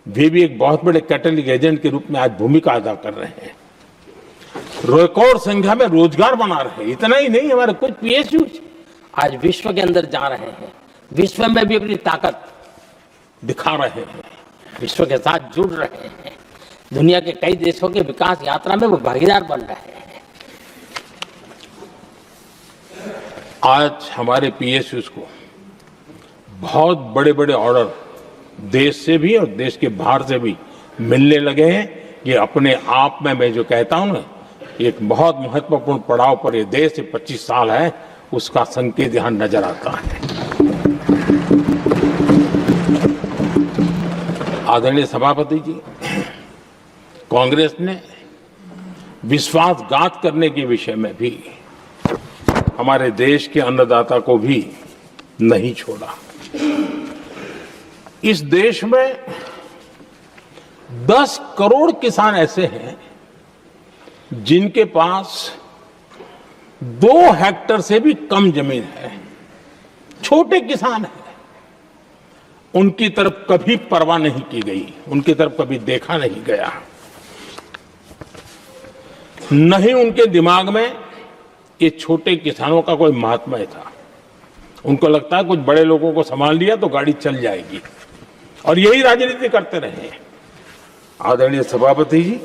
वे भी एक बहुत बड़े कैटलिक एजेंट के रूप में आज भूमिका अदा कर रहे हैं। रिकॉर्ड संख्या में रोजगार बना रहे हैं। इतना ही नहीं, हमारे कुछ पीएसयू आज विश्व के अंदर जा रहे हैं, विश्व में भी अपनी ताकत दिखा रहे हैं, विश्व के साथ जुड़ रहे हैं, दुनिया के कई देशों के विकास यात्रा में वो भागीदार बन रहे हैं। आज हमारे पीएसयूज को बहुत बड़े बड़े ऑर्डर देश से भी और देश के बाहर से भी मिलने लगे हैं। ये अपने आप में मैं जो कहता हूं ना, एक बहुत महत्वपूर्ण पड़ाव पर ये देश 25 साल है, उसका संकेत यहां नजर आता है। आदरणीय सभापति जी, कांग्रेस ने विश्वासघात करने के विषय में भी हमारे देश के अन्नदाता को भी नहीं छोड़ा। इस देश में 10 करोड़ किसान ऐसे हैं जिनके पास 2 हेक्टेयर से भी कम जमीन है, छोटे किसान हैं। उनकी तरफ कभी परवाह नहीं की गई, उनकी तरफ कभी देखा नहीं गया, नहीं उनके दिमाग में ये छोटे किसानों का कोई महात्म्य था। उनको लगता है कुछ बड़े लोगों को संभाल लिया तो गाड़ी चल जाएगी, और यही राजनीति करते रहे। आदरणीय सभापति जी,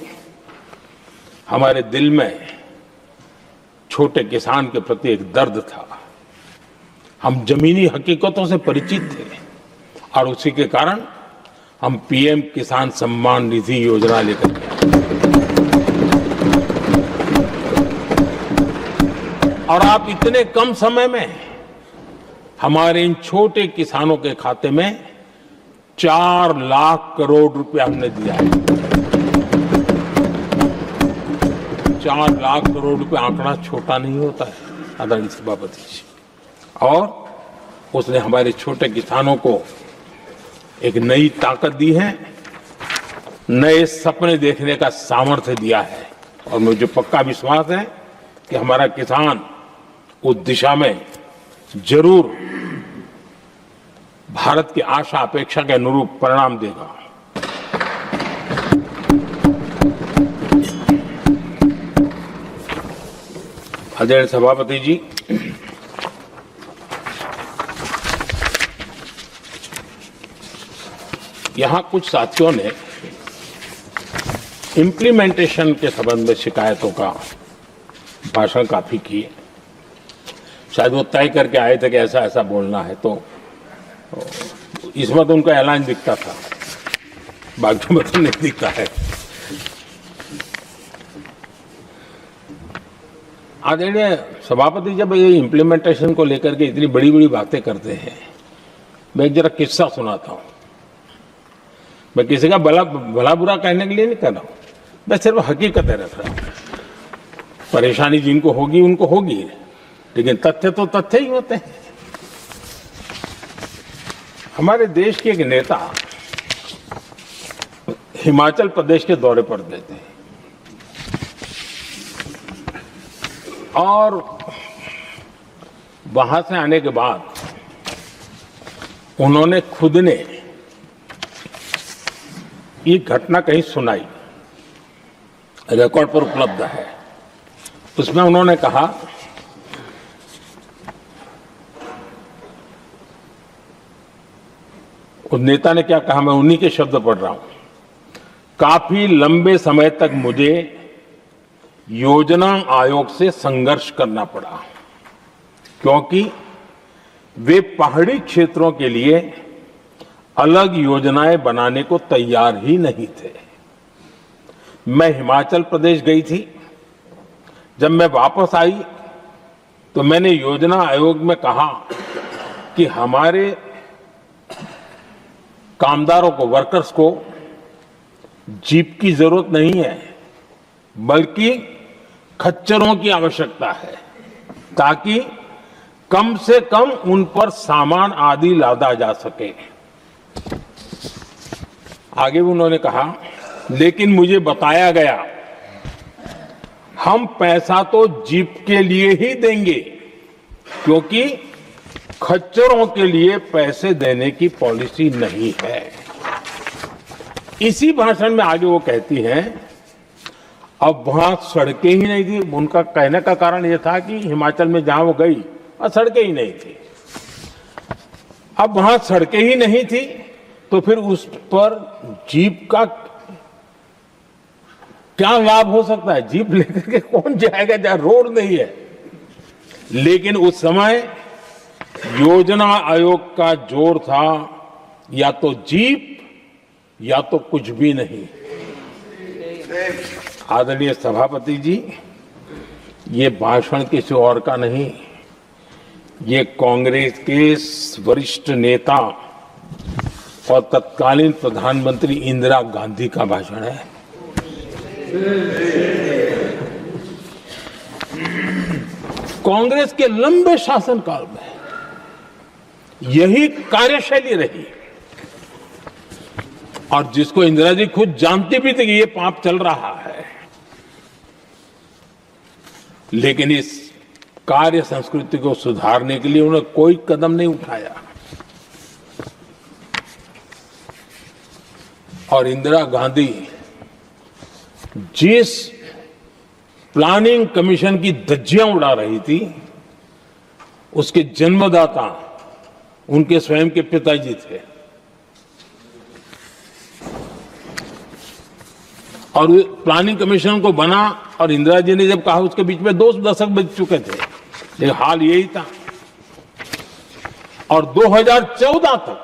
हमारे दिल में छोटे किसान के प्रति एक दर्द था। हम जमीनी हकीकतों से परिचित थे और उसी के कारण हम पीएम किसान सम्मान निधि योजना लेकर के और आप इतने कम समय में हमारे इन छोटे किसानों के खाते में 4 लाख करोड़ रुपया हमने दिया है। 4 लाख करोड़ रुपया आंकड़ा छोटा नहीं होता है आदरणीय सभापति जी। और उसने हमारे छोटे किसानों को एक नई ताकत दी है, नए सपने देखने का सामर्थ्य दिया है। और मुझे पक्का विश्वास है कि हमारा किसान उस दिशा में जरूर भारत की आशा अपेक्षा के अनुरूप परिणाम देगा। आदरणीय सभापति जी, यहां कुछ साथियों ने इम्प्लीमेंटेशन के संबंध में शिकायतों का भाषण काफी किए। शायद वो तय करके आए थे कि ऐसा ऐसा बोलना है, तो इसमें तो उनका ऐलान दिखता था, बाकी में तो नहीं दिखता है। आदरणीय सभापति, जब ये इम्प्लीमेंटेशन को लेकर के इतनी बड़ी बड़ी बातें करते हैं, मैं एक जरा किस्सा सुनाता हूं। मैं किसी का भला बुरा कहने के लिए नहीं कर रहा हूं, मैं सिर्फ हकीकत रख रहा हूं। परेशानी जिनको होगी उनको होगी, लेकिन तथ्य तो तथ्य ही होते हैं। हमारे देश के एक नेता हिमाचल प्रदेश के दौरे पर देते हैं और वहां से आने के बाद उन्होंने खुद ने ये घटना कहीं सुनाई, रिकॉर्ड पर उपलब्ध है। उसमें उन्होंने कहा, उस नेता ने क्या कहा, मैं उन्हीं के शब्द पढ़ रहा हूं। काफी लंबे समय तक मुझे योजना आयोग से संघर्ष करना पड़ा, क्योंकि वे पहाड़ी क्षेत्रों के लिए अलग योजनाएं बनाने को तैयार ही नहीं थे। मैं हिमाचल प्रदेश गई थी, जब मैं वापस आई तो मैंने योजना आयोग में कहा कि हमारे कामदारों को, वर्कर्स को जीप की जरूरत नहीं है, बल्कि खच्चरों की आवश्यकता है, ताकि कम से कम उन पर सामान आदि लादा जा सके। आगे उन्होंने कहा, लेकिन मुझे बताया गया हम पैसा तो जीप के लिए ही देंगे, क्योंकि खच्चरों के लिए पैसे देने की पॉलिसी नहीं है। इसी भाषण में आगे वो कहती हैं, अब वहां सड़कें ही नहीं थी। उनका कहने का कारण यह था कि हिमाचल में जहां वो गई वहां सड़कें ही नहीं थी। अब वहां सड़कें ही नहीं थी तो फिर उस पर जीप का क्या लाभ हो सकता है? जीप लेकर के कौन जाएगा जहां रोड नहीं है? लेकिन उस समय योजना आयोग का जोर था या तो जीप या तो कुछ भी नहीं। आदरणीय सभापति जी, ये भाषण किसी और का नहीं, ये कांग्रेस के वरिष्ठ नेता और तत्कालीन प्रधानमंत्री इंदिरा गांधी का भाषण है। कांग्रेस के लंबे शासनकाल में यही कार्यशैली रही, और जिसको इंदिरा जी खुद जानती भी थी कि ये पाप चल रहा है, लेकिन इस कार्य संस्कृति को सुधारने के लिए उन्होंने कोई कदम नहीं उठाया। और इंदिरा गांधी जिस प्लानिंग कमीशन की धज्जियां उड़ा रही थी, उसके जन्मदाता उनके स्वयं के पिताजी थे। और प्लानिंग कमीशन को बना और इंदिरा जी ने जब कहा, उसके बीच में 2 दशक बज चुके थे, लेकिन हाल यही था। और 2014 तक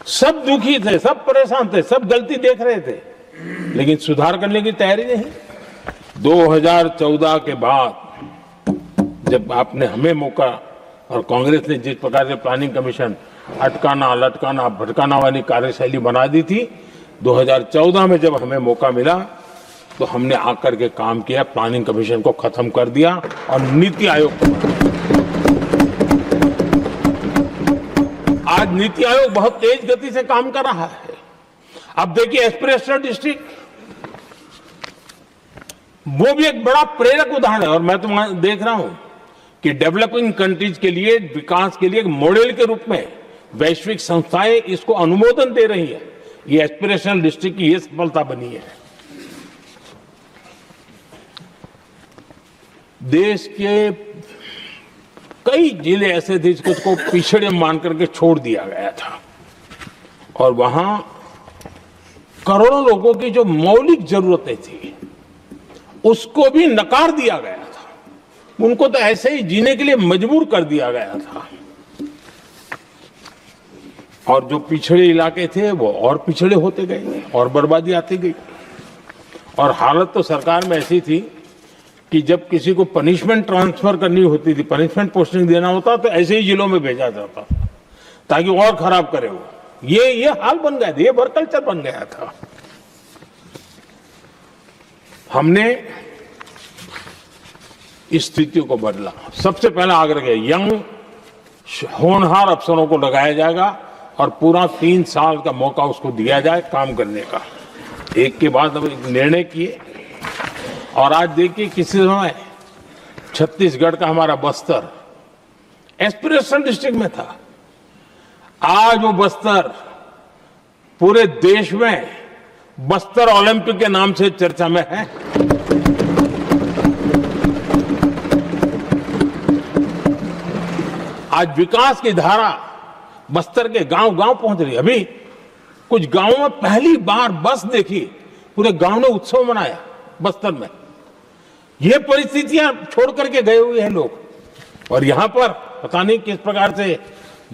सब दुखी थे, सब परेशान थे, सब गलती देख रहे थे, लेकिन सुधार करने की तैयारी नहीं। 2014 के बाद जब आपने हमें मौका और कांग्रेस ने जिस प्रकार से प्लानिंग कमीशन अटकाना, लटकाना, भटकाना वाली कार्यशैली बना दी थी, 2014 में जब हमें मौका मिला तो हमने आकर के काम किया, प्लानिंग कमीशन को खत्म कर दिया और नीति आयोग को बनाया। आज नीति आयोग बहुत तेज गति से काम कर रहा है। अब देखिए एस्पिरेशनल डिस्ट्रिक्ट, वो भी एक बड़ा प्रेरक उदाहरण है। और मैं तो देख रहा हूं कि डेवलपिंग कंट्रीज के लिए, विकास के लिए एक मॉडल के रूप में वैश्विक संस्थाएं इसको अनुमोदन दे रही है। ये एस्पिरेशनल डिस्ट्रिक्ट की ये सफलता बनी है। देश के कई जिले ऐसे थे जिसको पिछड़े मान करके छोड़ दिया गया था और वहां करोड़ों लोगों की जो मौलिक जरूरतें थी उसको भी नकार दिया गया था। उनको तो ऐसे ही जीने के लिए मजबूर कर दिया गया था और जो पिछड़े इलाके थे वो और पिछड़े होते गए और बर्बादी आती गई। और हालत तो सरकार में ऐसी थी कि जब किसी को पनिशमेंट ट्रांसफर करनी होती थी, पनिशमेंट पोस्टिंग देना होता तो ऐसे ही जिलों में भेजा जाता था ताकि और खराब करे वो। ये हाल बन गया था, ये वर्क कल्चर बन गया था। हमने इस स्थिति को बदला। सबसे पहला आग्रह किया, यंग होनहार अफसरों को लगाया जाएगा और पूरा 3 साल का मौका उसको दिया जाए काम करने का। एक के बाद अब निर्णय किए और आज देखिए किसी समय छत्तीसगढ़ का हमारा बस्तर एस्पिरेशनल डिस्ट्रिक्ट में था, आज वो बस्तर पूरे देश में बस्तर ओलंपिक के नाम से चर्चा में है। आज विकास की धारा बस्तर के गांव गांव पहुंच रही है। अभी कुछ गांवों में पहली बार बस देखी, पूरे गांव ने उत्सव मनाया बस्तर में। ये परिस्थितियां छोड़ करके गए हुए हैं लोग और यहां पर पता नहीं किस प्रकार से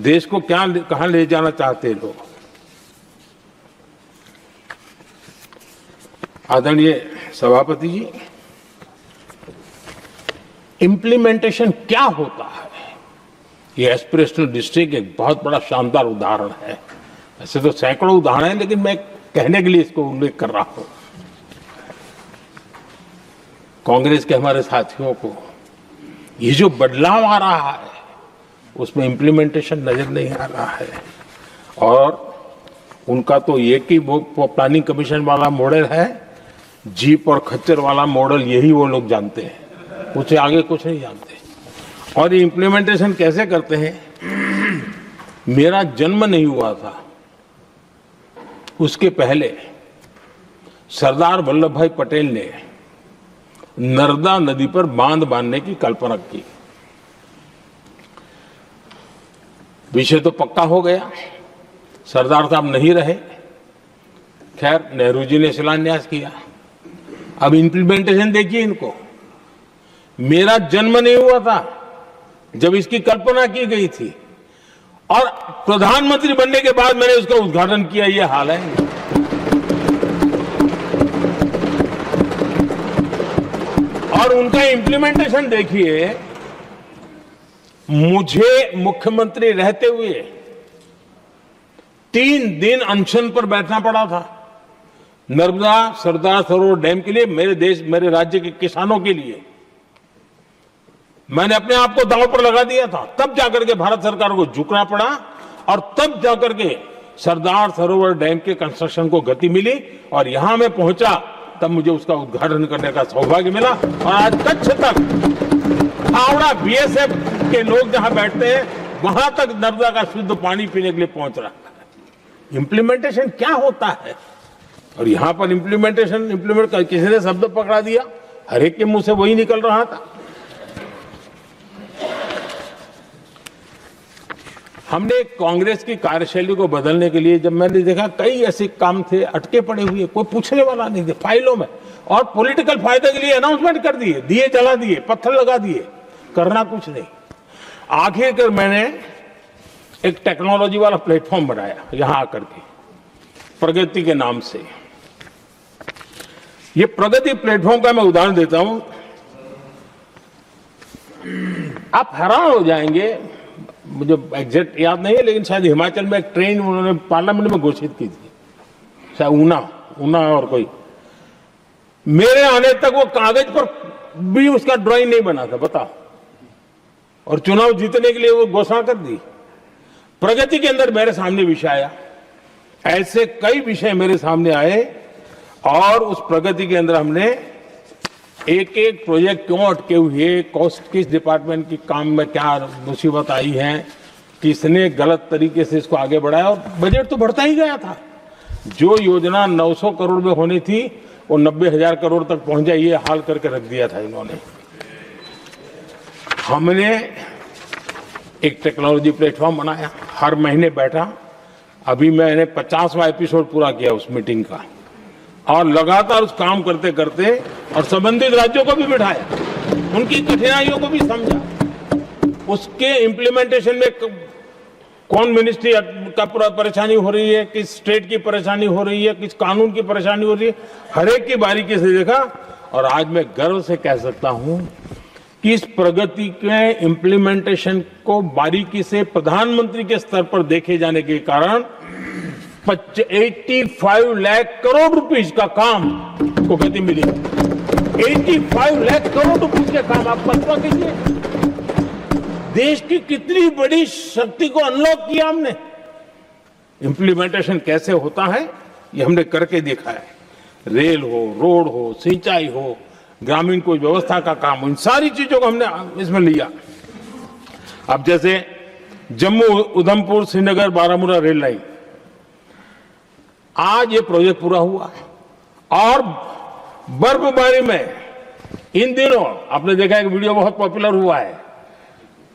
देश को कहां ले जाना चाहते हैं लोग। आदरणीय सभापति जी, इंप्लीमेंटेशन क्या होता है, ये एस्पिरेशनल डिस्ट्रिक्ट एक बहुत बड़ा शानदार उदाहरण है। ऐसे तो सैकड़ों उदाहरण हैं, लेकिन मैं कहने के लिए इसको उल्लेख कर रहा हूं। कांग्रेस के हमारे साथियों को ये जो बदलाव आ रहा है उसमें इंप्लीमेंटेशन नजर नहीं आ रहा है और उनका तो एक ही वो प्लानिंग कमीशन वाला मॉडल है, जीप और खच्चर वाला मॉडल, यही वो लोग जानते हैं, उससे आगे कुछ नहीं जानते। और ये इंप्लीमेंटेशन कैसे करते हैं, मेरा जन्म नहीं हुआ था उसके पहले सरदार वल्लभ भाई पटेल ने नर्मदा नदी पर बांध बांधने की कल्पना की। विषय तो पक्का हो गया, सरदार साहब नहीं रहे, खैर नेहरू जी ने शिलान्यास किया। अब इंप्लीमेंटेशन देखिए इनको। मेरा जन्म नहीं हुआ था जब इसकी कल्पना की गई थी और प्रधानमंत्री बनने के बाद मैंने उसका उद्घाटन किया, ये हाल है। और उनका इंप्लीमेंटेशन देखिए, मुझे मुख्यमंत्री रहते हुए 3 दिन अनशन पर बैठना पड़ा था नर्मदा सरदार सरोवर डैम के लिए, मेरे राज्य के किसानों के लिए। मैंने अपने आप को दांव पर लगा दिया था, तब जाकर के भारत सरकार को झुकना पड़ा और तब जाकर के सरदार सरोवर डैम के कंस्ट्रक्शन को गति मिली और यहां मैं पहुंचा तब मुझे उसका उद्घाटन करने का सौभाग्य मिला। और आज कच्छ तक, हावड़ा बीएसएफ के लोग जहां बैठते हैं वहां तक नर्मदा का शुद्ध पानी पीने के लिए पहुंच रहा है। इंप्लीमेंटेशन क्या होता है, और यहां पर इम्प्लीमेंट किसी ने शब्द पकड़ा दिया, हर एक के मुंह से वही निकल रहा था। हमने कांग्रेस की कार्यशैली को बदलने के लिए जब मैंने देखा कई ऐसे काम थे अटके पड़े हुए, कोई पूछने वाला नहीं थे फाइलों में, और पॉलिटिकल फायदे के लिए अनाउंसमेंट कर दिए, दिए जला दिए, पत्थर लगा दिए, करना कुछ नहीं। आखिरकार मैंने एक टेक्नोलॉजी वाला प्लेटफॉर्म बनाया यहां आकर के, प्रगति के नाम से। ये प्रगति प्लेटफॉर्म का मैं उदाहरण देता हूं, आप हैरान हो जाएंगे, मुझे एग्जैक्ट याद नहीं है लेकिन शायद हिमाचल में एक ट्रेन उन्होंने पार्लियामेंट में घोषित की थी, शायद ऊना और कोई। मेरे आने तक वो कागज पर भी उसका ड्राइंग नहीं बना था, बताओ, और चुनाव जीतने के लिए वो घोषणा कर दी। प्रगति के अंदर मेरे सामने विषय आया, ऐसे कई विषय मेरे सामने आए और उस प्रगति के अंदर हमने एक एक प्रोजेक्ट क्यों अटके हुए, किस डिपार्टमेंट की काम में क्या मुसीबत आई है, किसने गलत तरीके से इसको आगे बढ़ाया, और बजट तो बढ़ता ही गया था। जो योजना 900 करोड़ में होनी थी वो 90,000 करोड़ तक पहुंच जाए, ये हाल करके रख दिया था इन्होंने। हमने एक टेक्नोलॉजी प्लेटफॉर्म बनाया, हर महीने बैठा, अभी मैंने 50वां एपिसोड पूरा किया उस मीटिंग का, और लगातार उस काम करते करते और संबंधित राज्यों को भी बिठाया, उनकी कठिनाइयों को भी समझा, उसके इम्प्लीमेंटेशन में कौन मिनिस्ट्री का पूरा परेशानी हो रही है, किस स्टेट की परेशानी हो रही है, किस कानून की परेशानी हो रही है, हर एक की बारीकी से देखा। और आज मैं गर्व से कह सकता हूं कि इस प्रगति के इम्प्लीमेंटेशन को बारीकी से प्रधानमंत्री के स्तर पर देखे जाने के कारण 85 लाख करोड़ रुपीस का काम को गति मिली। 85 लाख करोड़ रुपीस के काम, आप कल्पना कीजिए देश की कितनी बड़ी शक्ति को अनलॉक किया हमने। इंप्लीमेंटेशन कैसे होता है ये हमने करके देखा है। रेल हो, रोड हो, सिंचाई हो, ग्रामीण कोई व्यवस्था का काम हो, इन सारी चीजों को हमने इसमें लिया। अब जैसे जम्मू उधमपुर श्रीनगर बारामूला रेल लाइन, आज ये प्रोजेक्ट पूरा हुआ और बर्फबारी में इन दिनों आपने देखा एक वीडियो बहुत पॉपुलर हुआ है,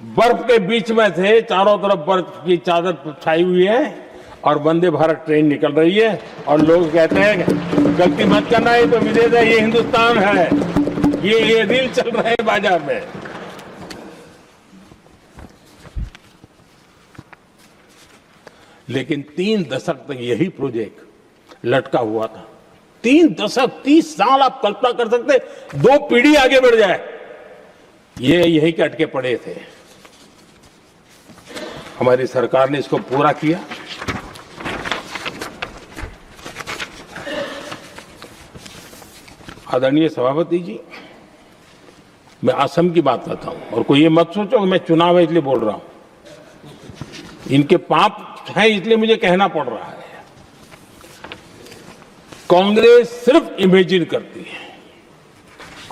बर्फ के बीच में से चारों तरफ बर्फ की चादर छाई हुई है और वंदे भारत ट्रेन निकल रही है और लोग कहते हैं गलती मत करना, ये तो विदेश है, ये हिंदुस्तान है, ये रील चल रहे हैं बाजार में। लेकिन 3 दशक तक यही प्रोजेक्ट लटका हुआ था। 3 दशक, 30 साल, आप कल्पना कर सकते 2 पीढ़ी आगे बढ़ जाए, ये यही के अटके पड़े थे। हमारी सरकार ने इसको पूरा किया। आदरणीय सभापति जी, मैं असम की बात करता हूं और कोई ये मत सोचो कि मैं चुनाव है इसलिए बोल रहा हूं। इनके पाप है इसलिए मुझे कहना पड़ रहा है। कांग्रेस सिर्फ इमेजिन करती है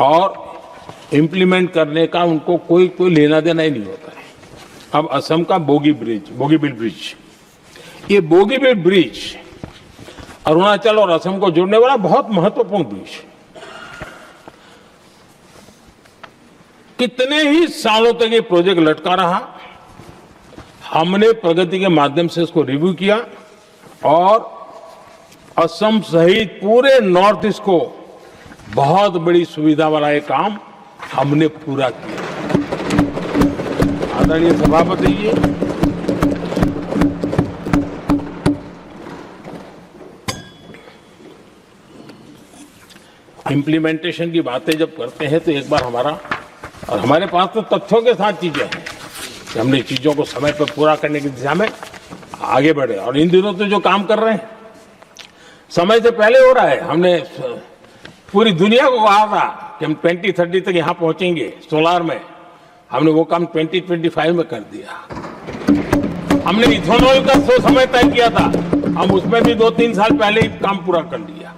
और इंप्लीमेंट करने का उनको कोई लेना देना ही नहीं होता है। अब असम का बोगीबिल ब्रिज, ये बोगीबिल ब्रिज अरुणाचल और असम को जोड़ने वाला बहुत महत्वपूर्ण ब्रिज, कितने ही सालों तक ये प्रोजेक्ट लटका रहा। हमने प्रगति के माध्यम से इसको रिव्यू किया और असम सहित पूरे नॉर्थ ईस्ट को बहुत बड़ी सुविधा वाला ये काम हमने पूरा किया। आदरणीय सभापति जी, इंप्लीमेंटेशन की बातें जब करते हैं तो एक बार हमारे पास तो तथ्यों के साथ चीजें हैं कि हमने चीजों को समय पर पूरा करने की दिशा में आगे बढ़े। और इन दिनों तो जो काम कर रहे हैं समय से पहले हो रहा है। हमने पूरी दुनिया को कहा था कि हम 2030 तक यहां पहुंचेंगे सोलार में, हमने वो काम 2025 में कर दिया। हमने इथेनॉल का समय तय किया था, हम उसमें भी 2-3 साल पहले ही काम पूरा कर लिया।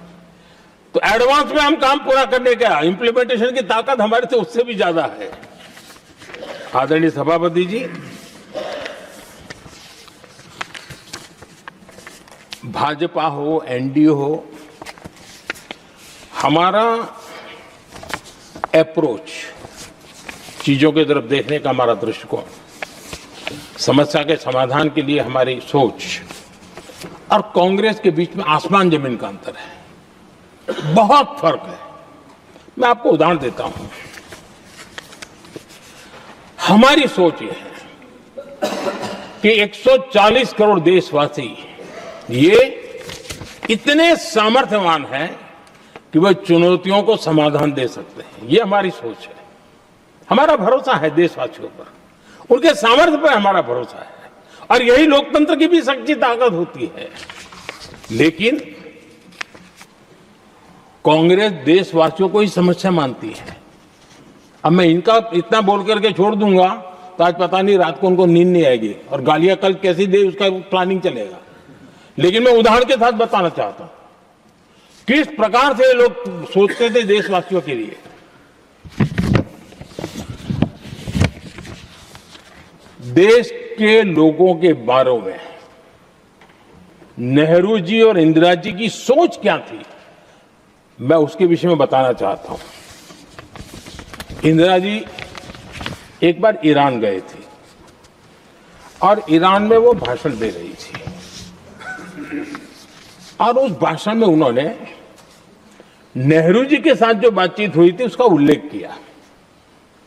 तो एडवांस में हम काम पूरा करने का इंप्लीमेंटेशन की ताकत हमारे से उससे भी ज्यादा है। आदरणीय सभापति जी, भाजपा हो, एनडीए हो, हमारा अप्रोच, चीजों की तरफ देखने का हमारा दृष्टिकोण, समस्या के समाधान के लिए हमारी सोच और कांग्रेस के बीच में आसमान जमीन का अंतर है, बहुत फर्क है। मैं आपको उदाहरण देता हूं। हमारी सोच ये है कि 140 करोड़ देशवासी ये इतने सामर्थ्यवान हैं कि वह चुनौतियों को समाधान दे सकते हैं। ये हमारी सोच है, हमारा भरोसा है देशवासियों पर, उनके सामर्थ्य पर हमारा भरोसा है और यही लोकतंत्र की भी सच्ची ताकत होती है। लेकिन कांग्रेस देशवासियों को ही समस्या मानती है। अब मैं इनका इतना बोल करके छोड़ दूंगा तो आज पता नहीं रात को उनको नींद नहीं आएगी और गालियां कल कैसी दे उसका प्लानिंग चलेगा। लेकिन मैं उदाहरण के साथ बताना चाहता हूं किस प्रकार से लोग सोचते थे देशवासियों के लिए। देश के लोगों के बारे में नेहरू जी और इंदिरा जी की सोच क्या थी, मैं उसके विषय में बताना चाहता हूं। इंदिरा जी एक बार ईरान गए थे और ईरान में वो भाषण दे रही थी और उस भाषण में उन्होंने नेहरू जी के साथ जो बातचीत हुई थी उसका उल्लेख किया।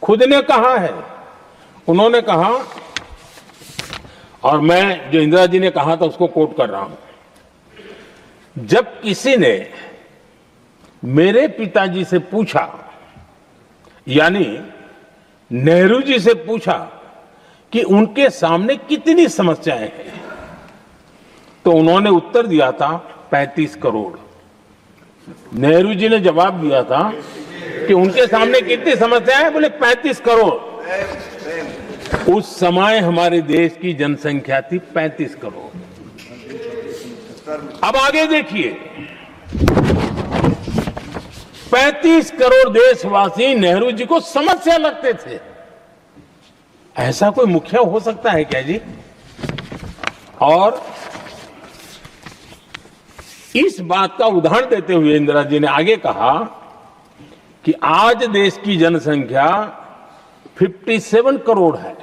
खुद ने कहा है, उन्होंने कहा, और मैं जो इंदिरा जी ने कहा था उसको कोट कर रहा हूं, जब किसी ने मेरे पिताजी से पूछा, यानी नेहरू जी से पूछा कि उनके सामने कितनी समस्याएं हैं, तो उन्होंने उत्तर दिया था 35 करोड़। नेहरू जी ने जवाब दिया था कि उनके सामने कितनी समस्याएं हैं, बोले 35 करोड़। उस समय हमारे देश की जनसंख्या थी 35 करोड़। अब आगे देखिए, 35 करोड़ देशवासी नेहरू जी को समस्या लगते थे। ऐसा कोई मुखिया हो सकता है क्या जी? और इस बात का उदाहरण देते हुए इंदिरा जी ने आगे कहा कि आज देश की जनसंख्या 57 करोड़ है,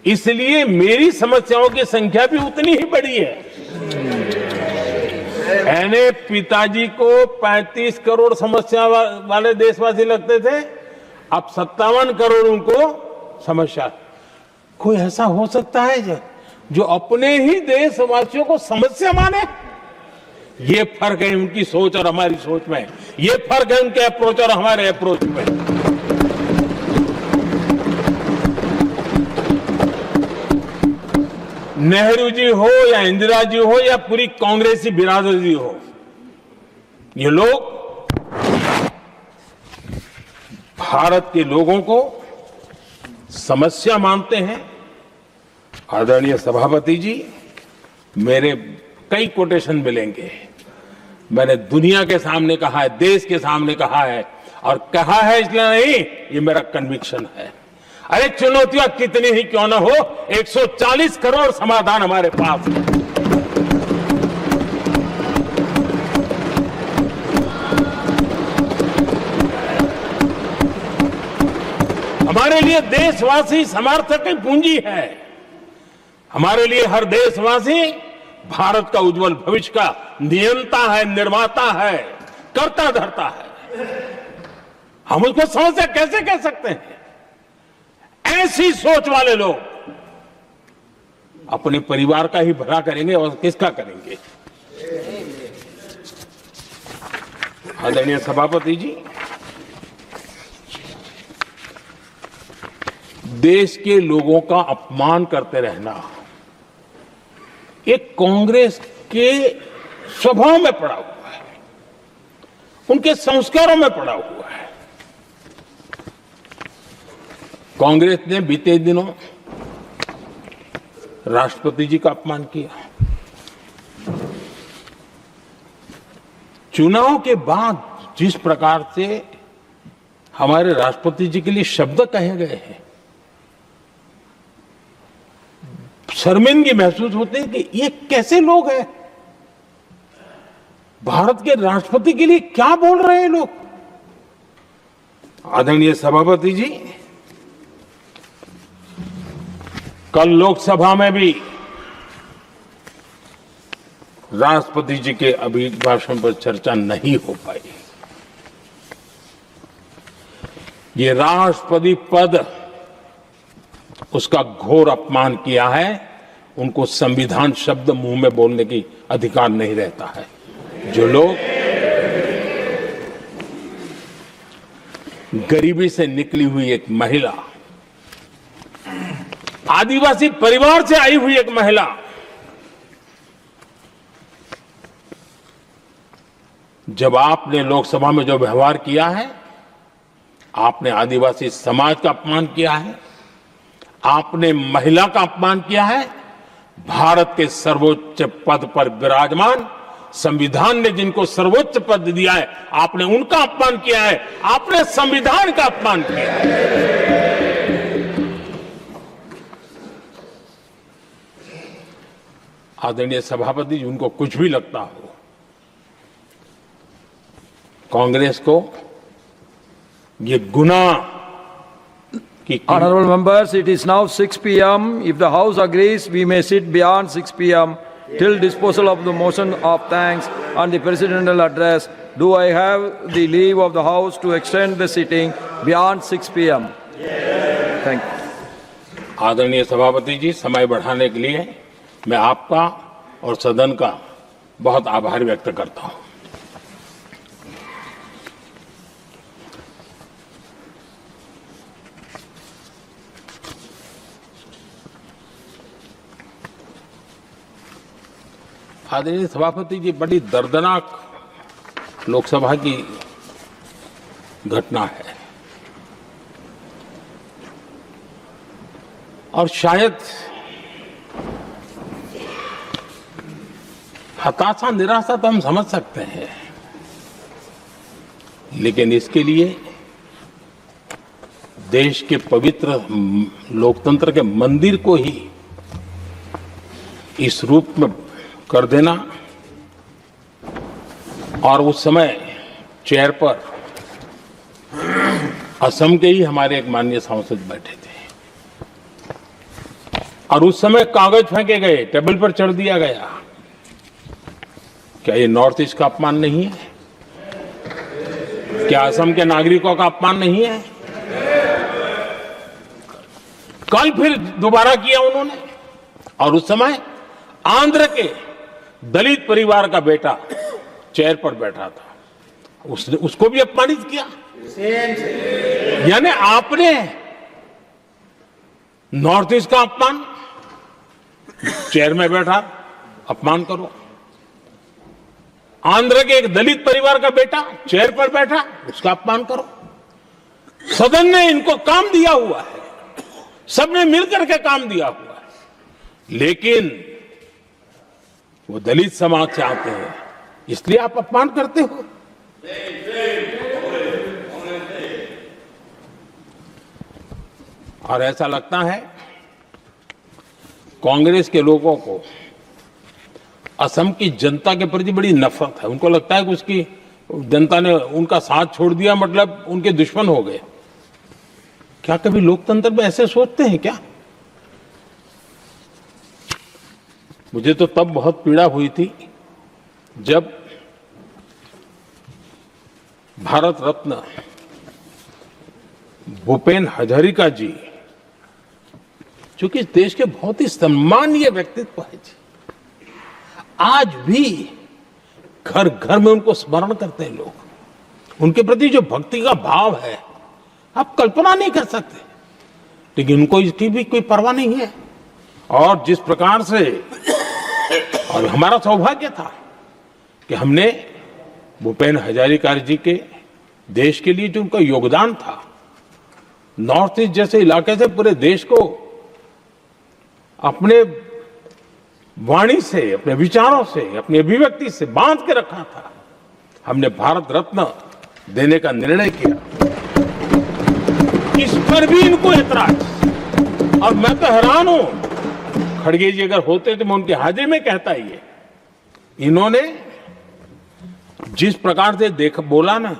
इसलिए मेरी समस्याओं की संख्या भी उतनी ही बड़ी है। यानी पिताजी को 35 करोड़ समस्या वाले देशवासी लगते थे, अब 57 करोड़ उनको समस्या। कोई ऐसा हो सकता है जो अपने ही देशवासियों को समस्या माने? ये फर्क है उनकी सोच और हमारी सोच में, ये फर्क है उनके अप्रोच और हमारे अप्रोच में। नेहरू जी हो या इंदिरा जी हो या पूरी कांग्रेसी बिरादरी हो, ये लोग भारत के लोगों को समस्या मानते हैं। आदरणीय सभापति जी, मेरे कई कोटेशन मिलेंगे। मैंने दुनिया के सामने कहा है, देश के सामने कहा है, और कहा है इसलिए नहीं, ये मेरा कन्विक्शन है। अरे चुनौतियां कितनी ही क्यों ना हो, 140 करोड़ समाधान हमारे पास है। हमारे लिए देशवासी समर्थक की पूंजी है। हमारे लिए हर देशवासी भारत का उज्जवल भविष्य का नियंता है, निर्माता है, कर्ता धर्ता है। हम उसको समस्या कैसे कह सकते हैं? ऐसी सोच वाले लोग अपने परिवार का ही भला करेंगे और किसका करेंगे? आदरणीय सभापति जी, देश के लोगों का अपमान करते रहना एक कांग्रेस के स्वभाव में पड़ा हुआ है, उनके संस्कारों में पड़ा हुआ है। कांग्रेस ने बीते दिनों राष्ट्रपति जी का अपमान किया। चुनाव के बाद जिस प्रकार से हमारे राष्ट्रपति जी के लिए शब्द कहे गए हैं, शर्मिंदगी महसूस होती है कि ये कैसे लोग हैं? भारत के राष्ट्रपति के लिए क्या बोल रहे हैं लोग? आदरणीय सभापति जी, कल लोकसभा में भी राष्ट्रपति जी के अभिभाषण पर चर्चा नहीं हो पाई। ये राष्ट्रपति पद, उसका घोर अपमान किया है। उनको संविधान शब्द मुंह में बोलने की अधिकार नहीं रहता है। जो लोग गरीबी से निकली हुई एक महिला, आदिवासी परिवार से आई हुई एक महिला, जब आपने लोकसभा में जो व्यवहार किया है, आपने आदिवासी समाज का अपमान किया है, आपने महिला का अपमान किया है। भारत के सर्वोच्च पद पर विराजमान, संविधान ने जिनको सर्वोच्च पद दिया है, आपने उनका अपमान किया है। आपने संविधान का अपमान किया है। आदरणीय सभापति जी, उनको कुछ भी लगता हो, कांग्रेस को ये गुनाह कि Honorable members, it is now 6 p.m. If the House agrees, we may sit beyond 6 p.m. till disposal of the motion of thanks and the presidential address. Do I have the leave of the House to extend the sitting beyond 6 p.m.? Thank you. आदरणीय सभापति जी, समय बढ़ाने के लिए मैं आपका और सदन का बहुत आभार व्यक्त करता हूं। आदरणीय सभापति जी, बड़ी दर्दनाक लोकसभा की घटना है और शायद हताशा निराशा तो हम समझ सकते हैं, लेकिन इसके लिए देश के पवित्र लोकतंत्र के मंदिर को ही इस रूप में कर देना, और उस समय चेयर पर असम के ही हमारे एक माननीय सांसद बैठे थे और उस समय कागज फेंके गए, टेबल पर चढ़ दिया गया। क्या ये नॉर्थ ईस्ट का अपमान नहीं है? क्या असम के नागरिकों का अपमान नहीं है? कल फिर दोबारा किया उन्होंने, और उस समय आंध्र के दलित परिवार का बेटा चेयर पर बैठा था, उसको भी अपमानित किया। यानी आपने नॉर्थ ईस्ट का अपमान, चेयर में बैठा अपमान करो। आंध्र के एक दलित परिवार का बेटा चेयर पर बैठा, उसका अपमान करो। सदन ने इनको काम दिया हुआ है, सबने मिलकर के काम दिया हुआ है, लेकिन वो दलित समाज से आते हैं, इसलिए आप अपमान करते हो। और ऐसा लगता है कांग्रेस के लोगों को असम की जनता के प्रति बड़ी नफरत है। उनको लगता है कि उसकी जनता ने उनका साथ छोड़ दिया, मतलब उनके दुश्मन हो गए। क्या कभी लोकतंत्र में ऐसे सोचते हैं क्या? मुझे तो तब बहुत पीड़ा हुई थी जब भारत रत्न भूपेन हजारिका जी, जो कि इस देश के बहुत ही सम्मानीय व्यक्तित्व है जी, आज भी घर घर में उनको स्मरण करते हैं लोग। उनके प्रति जो भक्ति का भाव है आप कल्पना नहीं कर सकते, लेकिन उनको इसकी भी कोई परवाह नहीं है। और जिस प्रकार से, और हमारा सौभाग्य था कि हमने भूपेन हजारिका जी के देश के लिए जो उनका योगदान था, नॉर्थ ईस्ट जैसे इलाके से पूरे देश को अपने वाणी से, अपने विचारों से, अपनी अभिव्यक्ति से बांध के रखा था। हमने भारत रत्न देने का निर्णय किया, इस पर भी इनको ऐतराज। और मैं तो हैरान हूं, खड़गे जी अगर होते तो मैं उनकी हाजिरी में कहता ही है। इन्होंने जिस प्रकार से बोला ना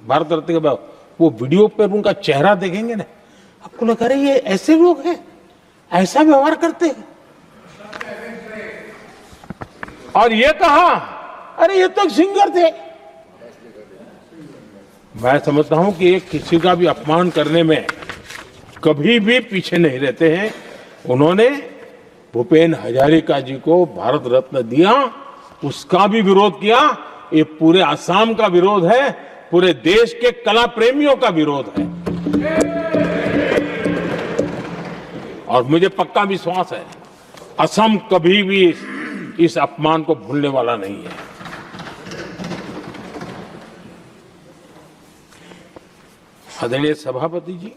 भारत रत्न के बाद, वो वीडियो पर उनका चेहरा देखेंगे ना, आपको लगा रही है ऐसे लोग हैं, ऐसा व्यवहार करते हैं। और ये कहा, अरे ये तो सिंगर थे। मैं समझता हूं कि एक किसी का भी अपमान करने में कभी भी पीछे नहीं रहते हैं। उन्होंने भूपेन हजारिका जी को भारत रत्न दिया, उसका भी विरोध किया। ये पूरे असम का विरोध है, पूरे देश के कला प्रेमियों का विरोध है। और मुझे पक्का विश्वास है असम कभी भी इस अपमान को भूलने वाला नहीं है। आदरणीय सभापति जी,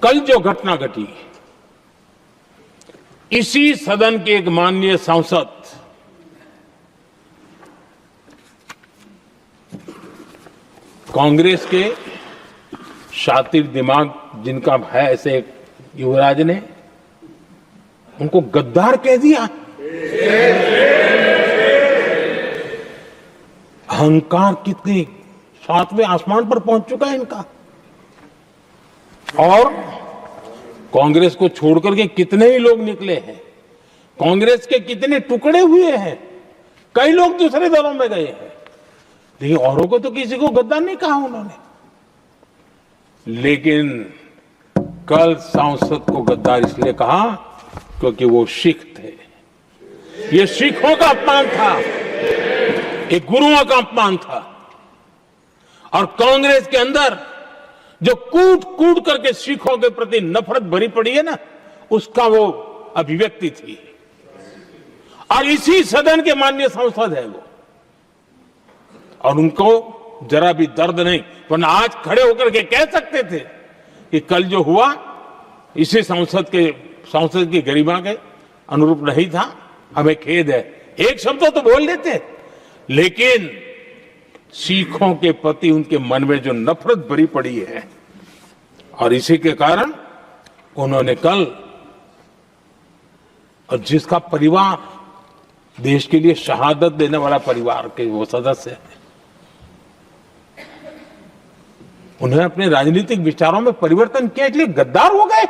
कल जो घटना घटी, इसी सदन के एक माननीय सांसद कांग्रेस के शातिर दिमाग जिनका है, ऐसे एक युवराज ने उनको गद्दार कह दिया। अहंकार कितनी 7वें आसमान पर पहुंच चुका है इनका। और कांग्रेस को छोड़कर के कितने ही लोग निकले हैं, कांग्रेस के कितने टुकड़े हुए हैं, कई लोग दूसरे दलों में गए हैं, लेकिन औरों को तो किसी को गद्दार नहीं कहा उन्होंने। लेकिन कल सांसद को गद्दार इसलिए कहा क्योंकि वो सिख थे। ये सिखों का अपमान था, एक गुरुओं का अपमान था। और कांग्रेस के अंदर जो कूट कूट करके सिखों के प्रति नफरत भरी पड़ी है ना, उसका वो अभिव्यक्ति थी। और इसी सदन के माननीय सांसद है वो, और उनको जरा भी दर्द नहीं, वरना आज खड़े होकर के कह सकते थे कि कल जो हुआ इसी सांसद की गरिमा के अनुरूप नहीं था, हमें खेद है, एक शब्द तो बोल लेते। लेकिन सिखों के प्रति उनके मन में जो नफरत भरी पड़ी है, और इसी के कारण उन्होंने कल, और जिसका परिवार देश के लिए शहादत देने वाला परिवार के वो सदस्य है, उन्होंने अपने राजनीतिक विचारों में परिवर्तन किया, इसलिए गद्दार हो गए।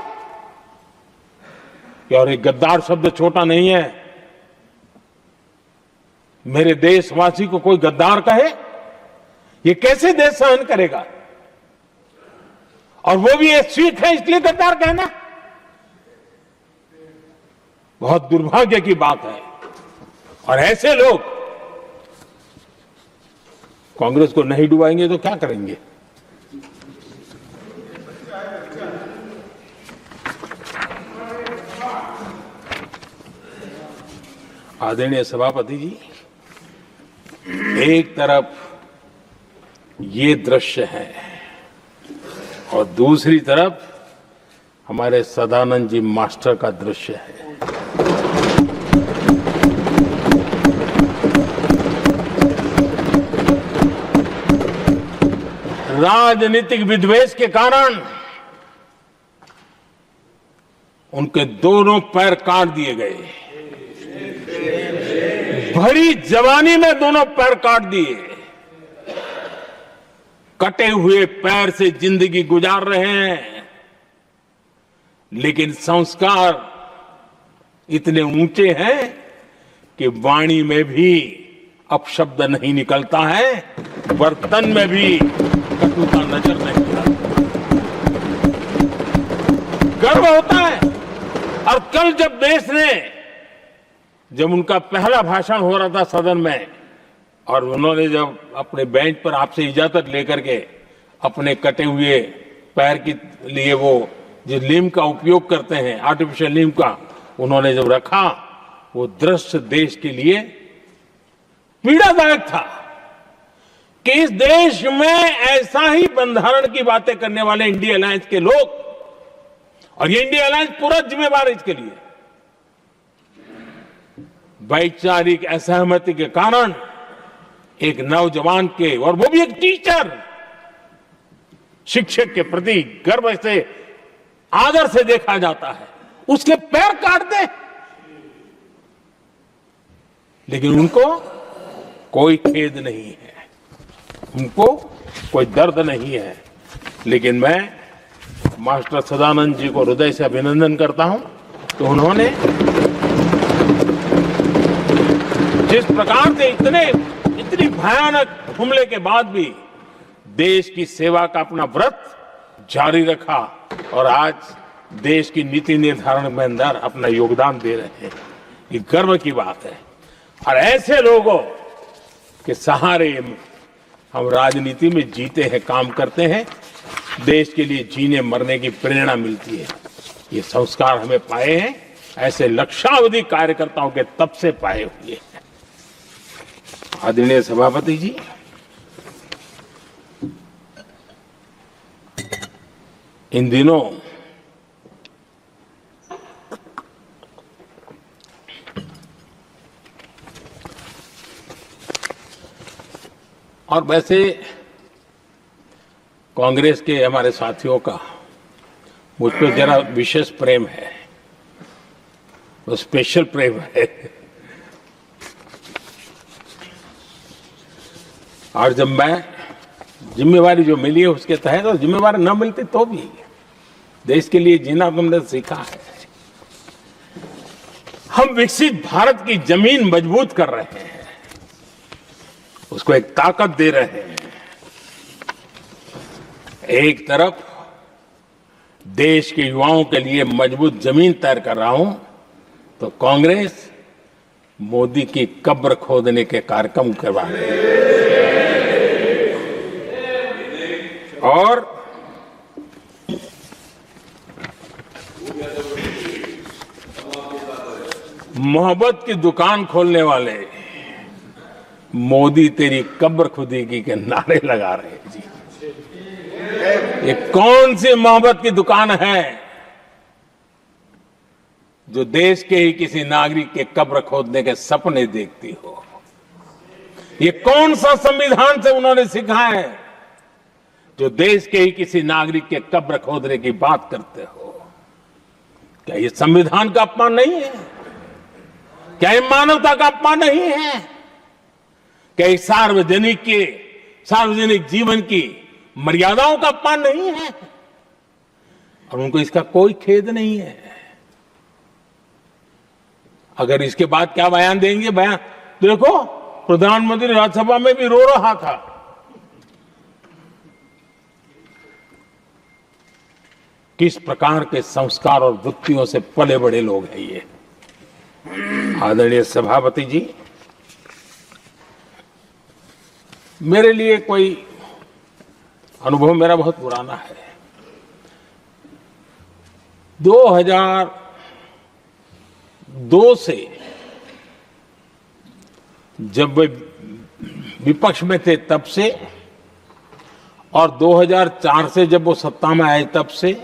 और एक गद्दार शब्द छोटा नहीं है। मेरे देशवासी को कोई गद्दार कहे, ये कैसे देश सहन करेगा? और वो भी एक सिख है इसलिए गद्दार कहना बहुत दुर्भाग्य की बात है। और ऐसे लोग कांग्रेस को नहीं डुबाएंगे तो क्या करेंगे? आदरणीय सभापति जी, एक तरफ ये दृश्य है और दूसरी तरफ हमारे सदानंद जी मास्टर का दृश्य है। राजनीतिक विद्वेष के कारण उनके दोनों पैर काट दिए गए। भरी जवानी में दोनों पैर काट दिए। कटे हुए पैर से जिंदगी गुजार रहे हैं, लेकिन संस्कार इतने ऊंचे हैं कि वाणी में भी अपशब्द नहीं निकलता है, बर्तन में भी कटुता नजर नहीं आता। गर्व होता है। और कल जब उनका पहला भाषण हो रहा था सदन में, और उन्होंने जब अपने बेंच पर आपसे इजाजत लेकर के अपने कटे हुए पैर के लिए वो जो लीम का उपयोग करते हैं, आर्टिफिशियल लीम का, उन्होंने जब रखा, वो दृश्य देश के लिए पीड़ादायक था कि इस देश में ऐसा ही बंधारण की बातें करने वाले इंडिया अलायंस के लोग, और ये इंडिया अलायंस पूरा जिम्मेवार है इसके लिए, वैचारिक असहमति के कारण एक नौजवान के, और वो भी एक टीचर, शिक्षक के प्रति गर्व से, आदर से देखा जाता है, उसके पैर काट दे। लेकिन उनको कोई खेद नहीं है, उनको कोई दर्द नहीं है। लेकिन मैं मास्टर सदानंद जी को हृदय से अभिनंदन करता हूं कि उन्होंने जिस प्रकार से इतनी भयानक हमले के बाद भी देश की सेवा का अपना व्रत जारी रखा, और आज देश की नीति निर्धारण में अंदर अपना योगदान दे रहे हैं। ये गर्व की बात है। और ऐसे लोगों के सहारे हम राजनीति में जीते हैं, काम करते हैं, देश के लिए जीने मरने की प्रेरणा मिलती है। ये संस्कार हमें पाए हैं ऐसे लक्षावधि कार्यकर्ताओं के तब से पाए हुए हैं। आदरणीय सभापति जी, इन दिनों और वैसे कांग्रेस के हमारे साथियों का मुझ पर जरा विशेष प्रेम है, वो स्पेशल प्रेम है। और जब मैं जिम्मेवारी जो मिली है उसके तहत, और जिम्मेवारी न मिलती तो भी देश के लिए जीना तुमने सीखा है। हम विकसित भारत की जमीन मजबूत कर रहे हैं, उसको एक ताकत दे रहे हैं। एक तरफ देश के युवाओं के लिए मजबूत जमीन तैयार कर रहा हूं, तो कांग्रेस मोदी की कब्र खोदने के कार्यक्रम करवा रही है। और मोहब्बत की दुकान खोलने वाले मोदी तेरी कब्र खुदेगी के नारे लगा रहे हैं जी। ये कौन सी मोहब्बत की दुकान है जो देश के ही किसी नागरिक के कब्र खोदने के सपने देखती हो? ये कौन सा संविधान से उन्होंने सीखा है जो देश के ही किसी नागरिक के कब्र खोदने की बात करते हो? क्या ये संविधान का अपमान नहीं है? क्या ये मानवता का अपमान नहीं है? क्या ये सार्वजनिक जीवन की मर्यादाओं का अपमान नहीं है? और उनको इसका कोई खेद नहीं है। अगर इसके बाद क्या बयान देंगे? बयान देखो, प्रधानमंत्री राज्यसभा में भी रो रहा था। किस प्रकार के संस्कार और वृत्तियों से पले बड़े लोग हैं ये। आदरणीय सभापति जी, मेरे लिए कोई अनुभव मेरा बहुत पुराना है। 2002 से जब वे विपक्ष में थे तब से, और 2004 से जब वो सत्ता में आए तब से,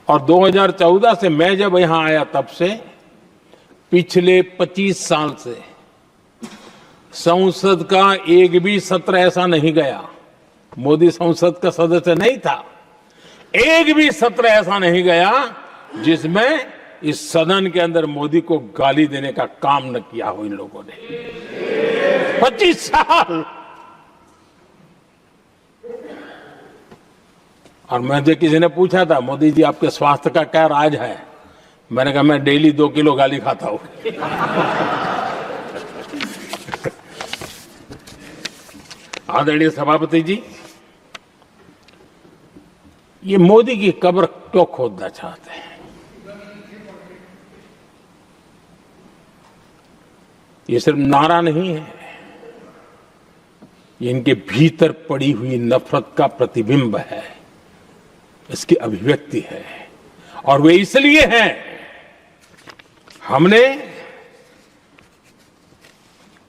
और 2014 से मैं जब यहां आया तब से, पिछले 25 साल से संसद का एक भी सत्र ऐसा नहीं गया, मोदी संसद का सदस्य नहीं था, एक भी सत्र ऐसा नहीं गया जिसमें इस सदन के अंदर मोदी को गाली देने का काम न किया हो इन लोगों ने। 25 साल। और मुझे किसी ने पूछा था, मोदी जी आपके स्वास्थ्य का क्या राज है? मैंने कहा मैं डेली 2 किलो गाली खाता हूं। आदरणीय सभापति जी, ये मोदी की कब्र क्यों खोदना चाहते हैं? ये सिर्फ नारा नहीं है, ये इनके भीतर पड़ी हुई नफरत का प्रतिबिंब है, इसकी अभिव्यक्ति है। और वे इसलिए हैं, हमने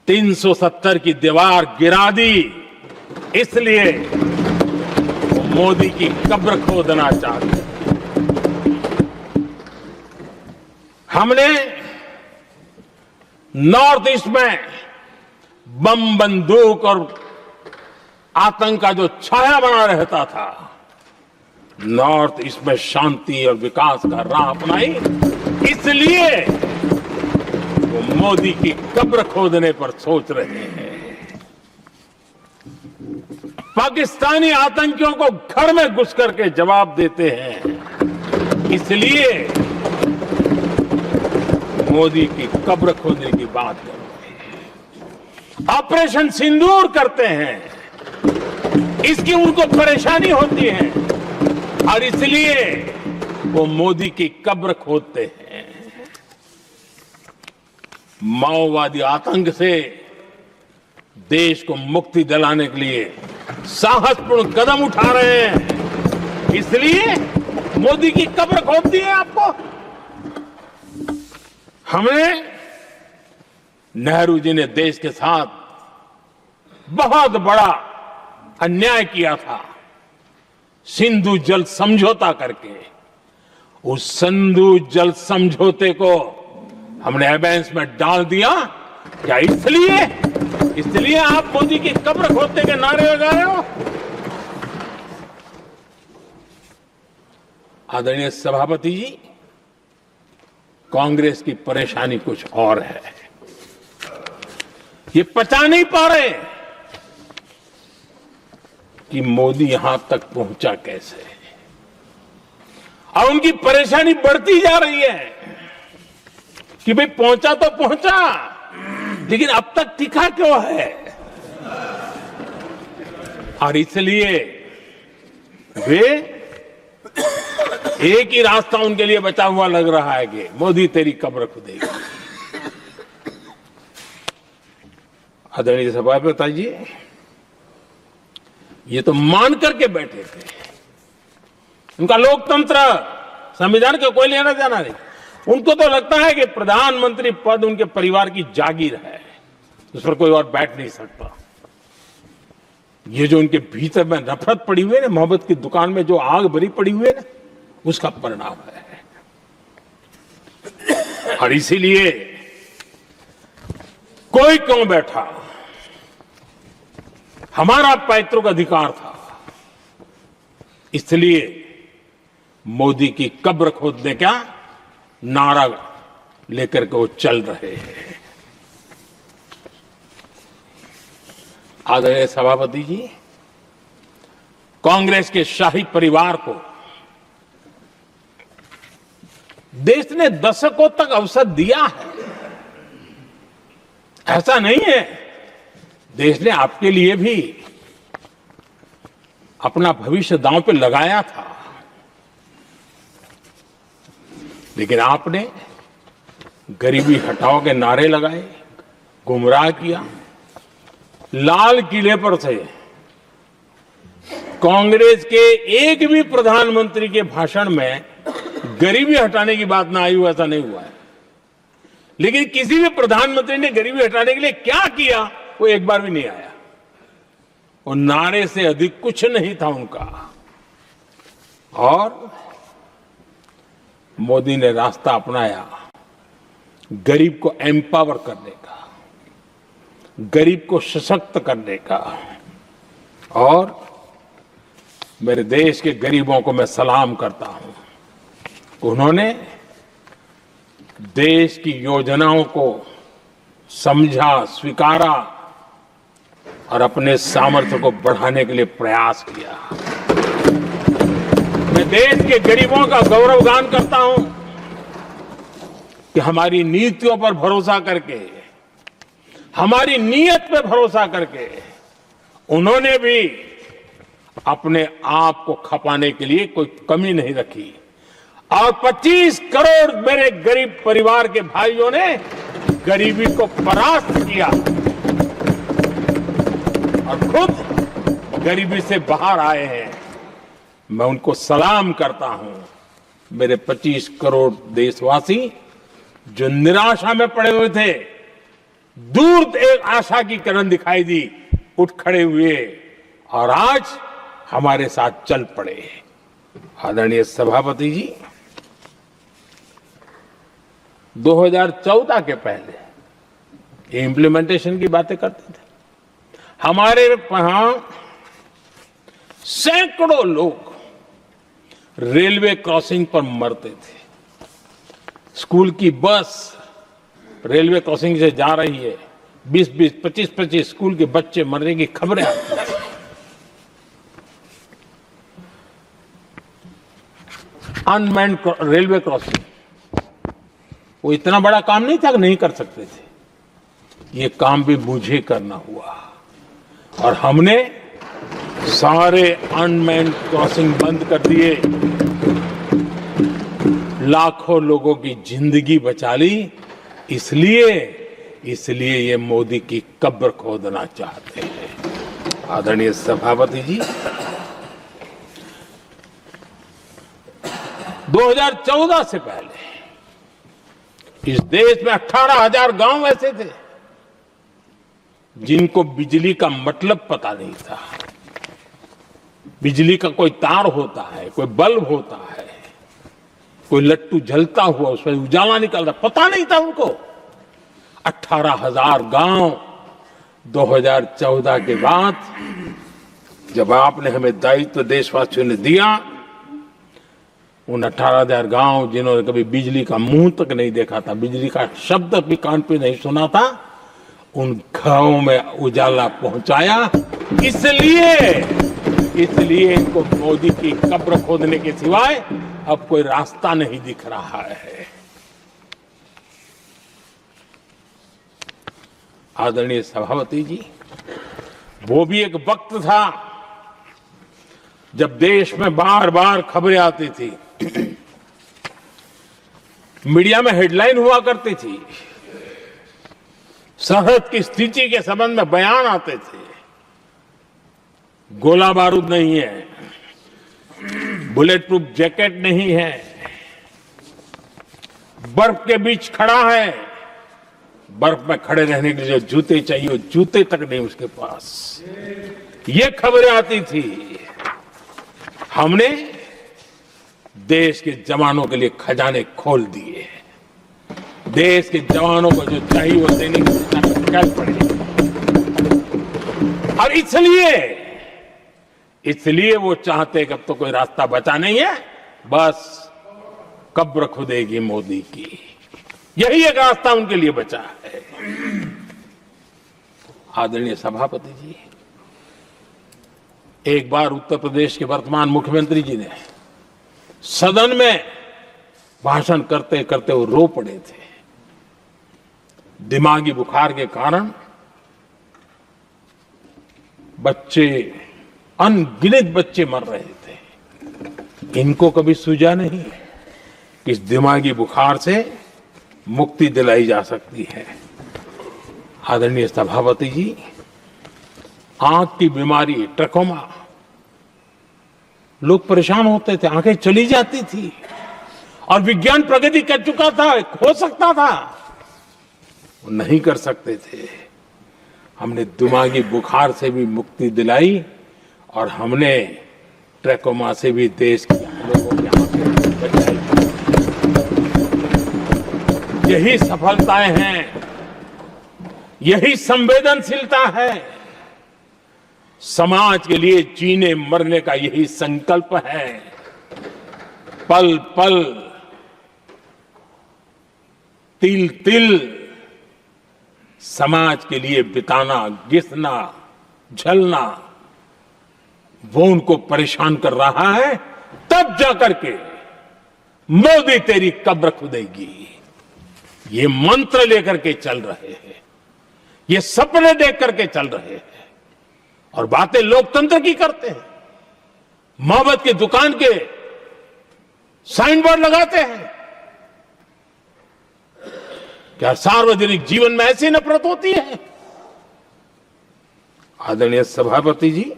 370 की दीवार गिरा दी, इसलिए वो मोदी की कब्र खोदना चाहते हैं। हमने नॉर्थ ईस्ट में बम, बंदूक और आतंक का जो छाया बना रहता था, नॉर्थ ईस्ट में शांति और विकास का राह अपनाई, इसलिए वो मोदी की कब्र खोदने पर सोच रहे हैं। पाकिस्तानी आतंकियों को घर में घुस करके जवाब देते हैं, इसलिए मोदी की कब्र खोदने की बात करते हैं। ऑपरेशन सिंदूर करते हैं, इसकी उनको परेशानी होती है और इसलिए वो मोदी की कब्र खोदते हैं। माओवादी आतंक से देश को मुक्ति दिलाने के लिए साहसपूर्ण कदम उठा रहे हैं, इसलिए मोदी की कब्र खोदती है आपको। हमने, नेहरू जी ने देश के साथ बहुत बड़ा अन्याय किया था, सिंधु जल समझौता करके। उस सिंधु जल समझौते को हमने एबेंस में डाल दिया। क्या इसलिए आप मोदी की कब्र खोदने के नारे लगा रहे हो? आदरणीय सभापति जी, कांग्रेस की परेशानी कुछ और है। ये पचा नहीं पा रहे कि मोदी यहां तक पहुंचा कैसे। और उनकी परेशानी बढ़ती जा रही है कि भाई पहुंचा तो पहुंचा, लेकिन अब तक टिका क्यों है। और इसलिए वे एक ही रास्ता उनके लिए बचा हुआ लग रहा है कि मोदी तेरी कब्र खुदेगा। आदरणीय सभापति जी, ये तो मान करके बैठे थे। उनका लोकतंत्र, संविधान का कोई लेना देना नहीं। उनको तो लगता है कि प्रधानमंत्री पद उनके परिवार की जागीर है, उस पर कोई और बैठ नहीं सकता। ये जो उनके भीतर में नफरत पड़ी हुई है ना, मोहब्बत की दुकान में जो आग भरी पड़ी हुई है ना, उसका परिणाम है। और इसीलिए कोई क्यों बैठा, हमारा पैतृक अधिकार था, इसलिए मोदी की कब्र खोदने का नारा लेकर के वो चल रहे हैं। आदरणीय सभापति जी, कांग्रेस के शाही परिवार को देश ने दशकों तक अवसर दिया है, ऐसा नहीं है। देश ने आपके लिए भी अपना भविष्य दांव पे लगाया था, लेकिन आपने गरीबी हटाओ के नारे लगाए, गुमराह किया। लाल किले पर से कांग्रेस के एक भी प्रधानमंत्री के भाषण में गरीबी हटाने की बात ना आई हो, ऐसा नहीं हुआ है। लेकिन किसी भी प्रधानमंत्री ने गरीबी हटाने के लिए क्या किया, वो एक बार भी नहीं आया। वो नारे से अधिक कुछ नहीं था उनका। और मोदी ने रास्ता अपनाया गरीब को एम्पावर करने का, गरीब को सशक्त करने का। और मेरे देश के गरीबों को मैं सलाम करता हूं, उन्होंने देश की योजनाओं को समझा, स्वीकारा और अपने सामर्थ्य को बढ़ाने के लिए प्रयास किया। मैं देश के गरीबों का गौरवगान करता हूं कि हमारी नीतियों पर भरोसा करके, हमारी नीयत पे भरोसा करके उन्होंने भी अपने आप को खपाने के लिए कोई कमी नहीं रखी। और 25 करोड़ मेरे गरीब परिवार के भाइयों ने गरीबी को परास्त किया और खुद गरीबी से बाहर आए हैं। मैं उनको सलाम करता हूं। मेरे 25 करोड़ देशवासी जो निराशा में पड़े हुए थे, दूर एक आशा की किरण दिखाई दी, उठ खड़े हुए और आज हमारे साथ चल पड़े। आदरणीय सभापति जी, 2014 के पहले इम्प्लीमेंटेशन की बातें करते थे। हमारे यहां सैकड़ों लोग रेलवे क्रॉसिंग पर मरते थे। स्कूल की बस रेलवे क्रॉसिंग से जा रही है, 20-20, 25-25 स्कूल के बच्चे मरने की खबरें आती हैं। अनमैन्ड रेलवे क्रॉसिंग, वो इतना बड़ा काम नहीं था कि नहीं कर सकते थे। ये काम भी मुझे करना हुआ और हमने सारे अनमैन्ड क्रॉसिंग बंद कर दिए, लाखों लोगों की जिंदगी बचा ली। इसलिए ये मोदी की कब्र खोदना चाहते हैं। आदरणीय सभापति जी, 2014 से पहले इस देश में 18,000 गांव ऐसे थे जिनको बिजली का मतलब पता नहीं था। बिजली का कोई तार होता है, कोई बल्ब होता है, कोई लट्टू जलता हुआ उसमें उजाला निकलता, पता नहीं था उनको। 18,000 गांव 2014 के बाद जब आपने हमें दायित्व देशवासियों ने दिया, उन 18,000 गांव जिन्होंने कभी बिजली का मुंह तक नहीं देखा था, बिजली का शब्द भी कान पे नहीं सुना था, उन गांवों में उजाला पहुंचाया। इसलिए इसलिए इनको मोदी की कब्र खोदने के सिवाय अब कोई रास्ता नहीं दिख रहा है। आदरणीय सभापति जी, वो भी एक वक्त था जब देश में बार बार खबरें आती थी, मीडिया में हेडलाइन हुआ करती थी, सरहद की स्थिति के संबंध में बयान आते थे। गोला बारूद नहीं है, बुलेट प्रूफ जैकेट नहीं है, बर्फ के बीच खड़ा है, बर्फ में खड़े रहने के लिए जो जूते चाहिए वो जूते तक नहीं उसके पास, ये खबरें आती थी। हमने देश के जवानों के लिए खजाने खोल दिए, देश के जवानों को जो चाहिए वो देने की निकाल पड़े। और इसलिए वो चाहते कि अब तो कोई रास्ता बचा नहीं है, बस कब्र खुदेगी मोदी की, यही एक रास्ता उनके लिए बचा है। आदरणीय सभापति जी, एक बार उत्तर प्रदेश के वर्तमान मुख्यमंत्री जी ने सदन में भाषण करते करते वो रो पड़े थे। दिमागी बुखार के कारण बच्चे, अनगिनत बच्चे मर रहे थे। इनको कभी सूझा नहीं कि इस दिमागी बुखार से मुक्ति दिलाई जा सकती है। आदरणीय सभापति जी, आंख की बीमारी ट्रकोमा, लोग परेशान होते थे, आंखें चली जाती थी और विज्ञान प्रगति कर चुका था, हो सकता था, वो नहीं कर सकते थे। हमने दिमागी बुखार से भी मुक्ति दिलाई और हमने ट्रकोमा से भी देश के लोगों की आंखें बचाई। यही सफलताएं हैं, यही संवेदनशीलता है, समाज के लिए जीने मरने का यही संकल्प है। पल पल, तिल तिल समाज के लिए बिताना, घिसना, झलना, वो उनको परेशान कर रहा है। तब जाकर के मोदी तेरी कब्र खुदेगी, ये मंत्र लेकर के चल रहे हैं, ये सपने देख करके चल रहे हैं और बातें लोकतंत्र की करते हैं। मोहब्बत की दुकान के साइन बोर्ड लगाते हैं। क्या सार्वजनिक जीवन में ऐसी नफरत होती है? आदरणीय सभापति जी,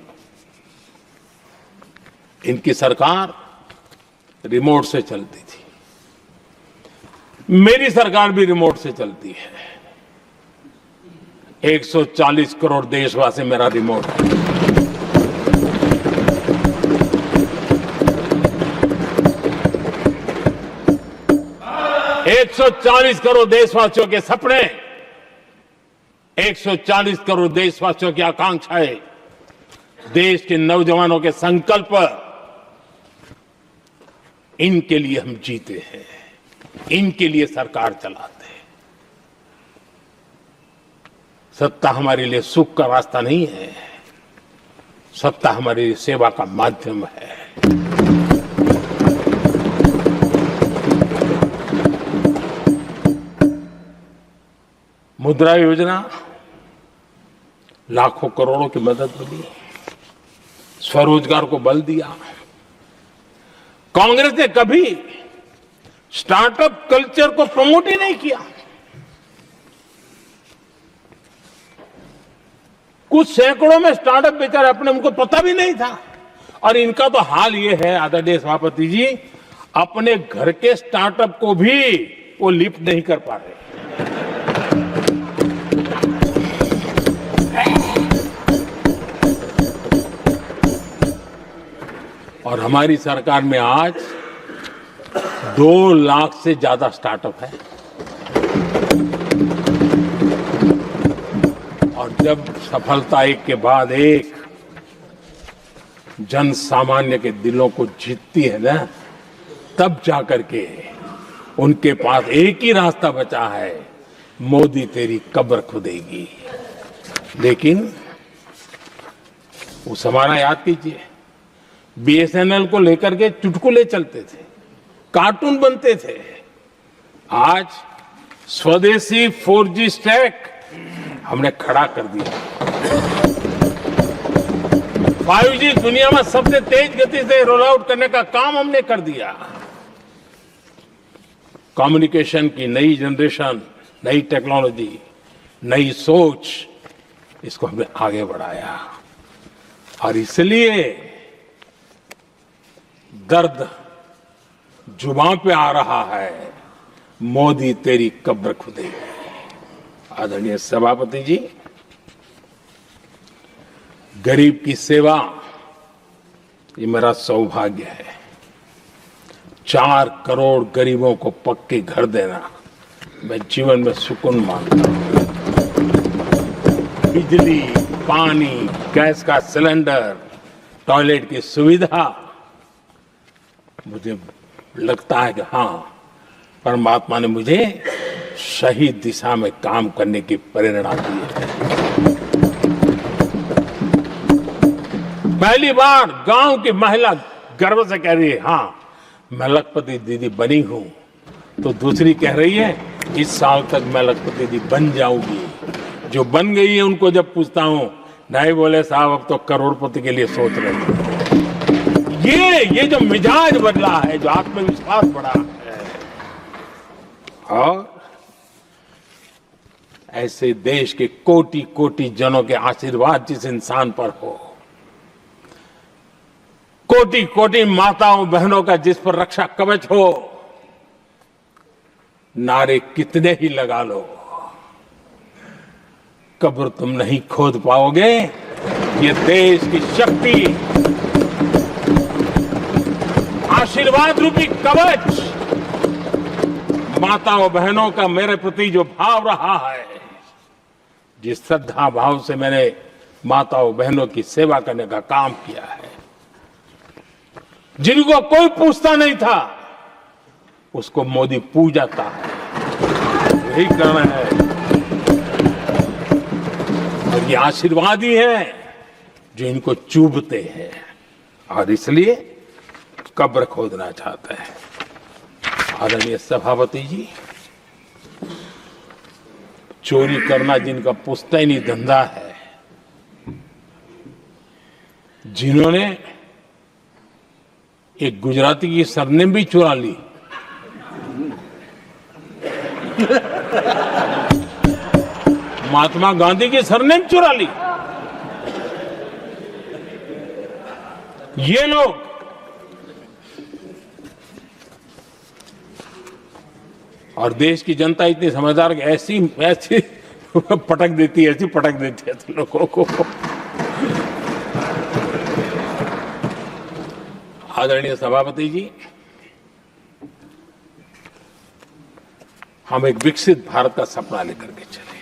इनकी सरकार रिमोट से चलती थी, मेरी सरकार भी रिमोट से चलती है। 140 करोड़ देशवासी मेरा रिमोट है। एक 140 करोड़ देशवासियों के सपने, 140 करोड़ देशवासियों की आकांक्षाएं, देश के नौजवानों के संकल्प, इनके लिए हम जीते हैं, इनके लिए सरकार चलाते हैं। सत्ता हमारे लिए सुख का रास्ता नहीं है, सत्ता हमारे लिए सेवा का माध्यम है। मुद्रा योजना, लाखों करोड़ों की मदद मिली, स्वरोजगार को बल दिया। कांग्रेस ने कभी स्टार्टअप कल्चर को प्रमोट ही नहीं किया। कुछ सैकड़ों में स्टार्टअप बेचारे अपने, उनको पता भी नहीं था। और इनका तो हाल ये है आदरणीय सभापति जी, अपने घर के स्टार्टअप को भी वो लिफ्ट नहीं कर पा रहे। और हमारी सरकार में आज 2 लाख से ज्यादा स्टार्टअप है। और जब सफलता एक के बाद एक जन सामान्य के दिलों को जीतती है ना, तब जाकर के उनके पास एक ही रास्ता बचा है, मोदी तेरी कब्र खुदेगी। लेकिन उस हमारा याद कीजिए, बीएसएनएल को लेकर के चुटकुले चलते थे, कार्टून बनते थे। आज स्वदेशी 4G स्टैक हमने खड़ा कर दिया। 5G दुनिया में सबसे तेज गति से रोल आउट करने का काम हमने कर दिया। कम्युनिकेशन की नई जनरेशन, नई टेक्नोलॉजी, नई सोच, इसको हमने आगे बढ़ाया। और इसलिए दर्द जुबान पे आ रहा है, मोदी तेरी कब्र खुदेगी। आदरणीय सभापति जी, गरीब की सेवा ये मेरा सौभाग्य है। 4 करोड़ गरीबों को पक्के घर देना मैं जीवन में सुकून मानता हूं। बिजली, पानी, गैस का सिलेंडर, टॉयलेट की सुविधा, मुझे लगता है कि हाँ, परमात्मा ने मुझे सही दिशा में काम करने की प्रेरणा दी है। पहली बार गांव की महिला गर्व से कह रही है, हाँ मैं लखपति दीदी बनी हूं, तो दूसरी कह रही है इस साल तक मैं लखपति दीदी बन जाऊंगी। जो बन गई है उनको जब पूछता हूं, नहीं बोले साहब अब तो करोड़पति के लिए सोच रहे हैं। ये जो मिजाज बदला है, जो आत्मविश्वास बढ़ा है, और ऐसे देश के कोटि कोटि जनों के आशीर्वाद जिस इंसान पर हो, कोटि कोटि माताओं बहनों का जिस पर रक्षा कवच हो, नारे कितने ही लगा लो, कब्र तुम नहीं खोद पाओगे। ये देश की शक्ति, आशीर्वाद रूपी कवच, माताओं बहनों का मेरे प्रति जो भाव रहा है, जिस श्रद्धा भाव से मैंने माताओं बहनों की सेवा करने का काम किया है, जिनको कोई पूछता नहीं था उसको मोदी पूजाता है। यही कारण है, और ये आशीर्वाद ही है जो इनको चूभते हैं, और इसलिए कब्र खोदना चाहते हैं। आदरणीय सभापति जी, चोरी करना जिनका पुश्तैनी धंधा है, जिन्होंने एक गुजराती की सरनेम भी चुरा ली, महात्मा गांधी की सरनेम चुरा ली, ये लोग और देश की जनता इतनी समझदार कि ऐसी पटक देती है, ऐसी पटक देती है लोगों को। आदरणीय सभापति जी, हम एक विकसित भारत का सपना लेकर के चले,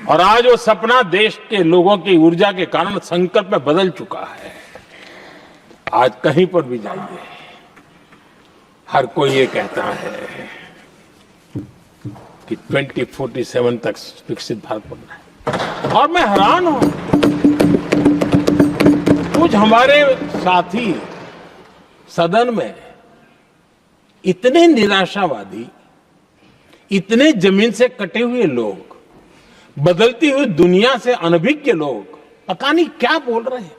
और आज वो सपना देश के लोगों की ऊर्जा के कारण संकल्प में बदल चुका है। आज कहीं पर भी जाइए, हर कोई ये कहता है कि 2047 तक विकसित भारत बनना है, और मैं हैरान हूं, कुछ हमारे साथी सदन में इतने निराशावादी, इतने जमीन से कटे हुए लोग, बदलती हुई दुनिया से अनभिज्ञ लोग, पता नहीं क्या बोल रहे हैं।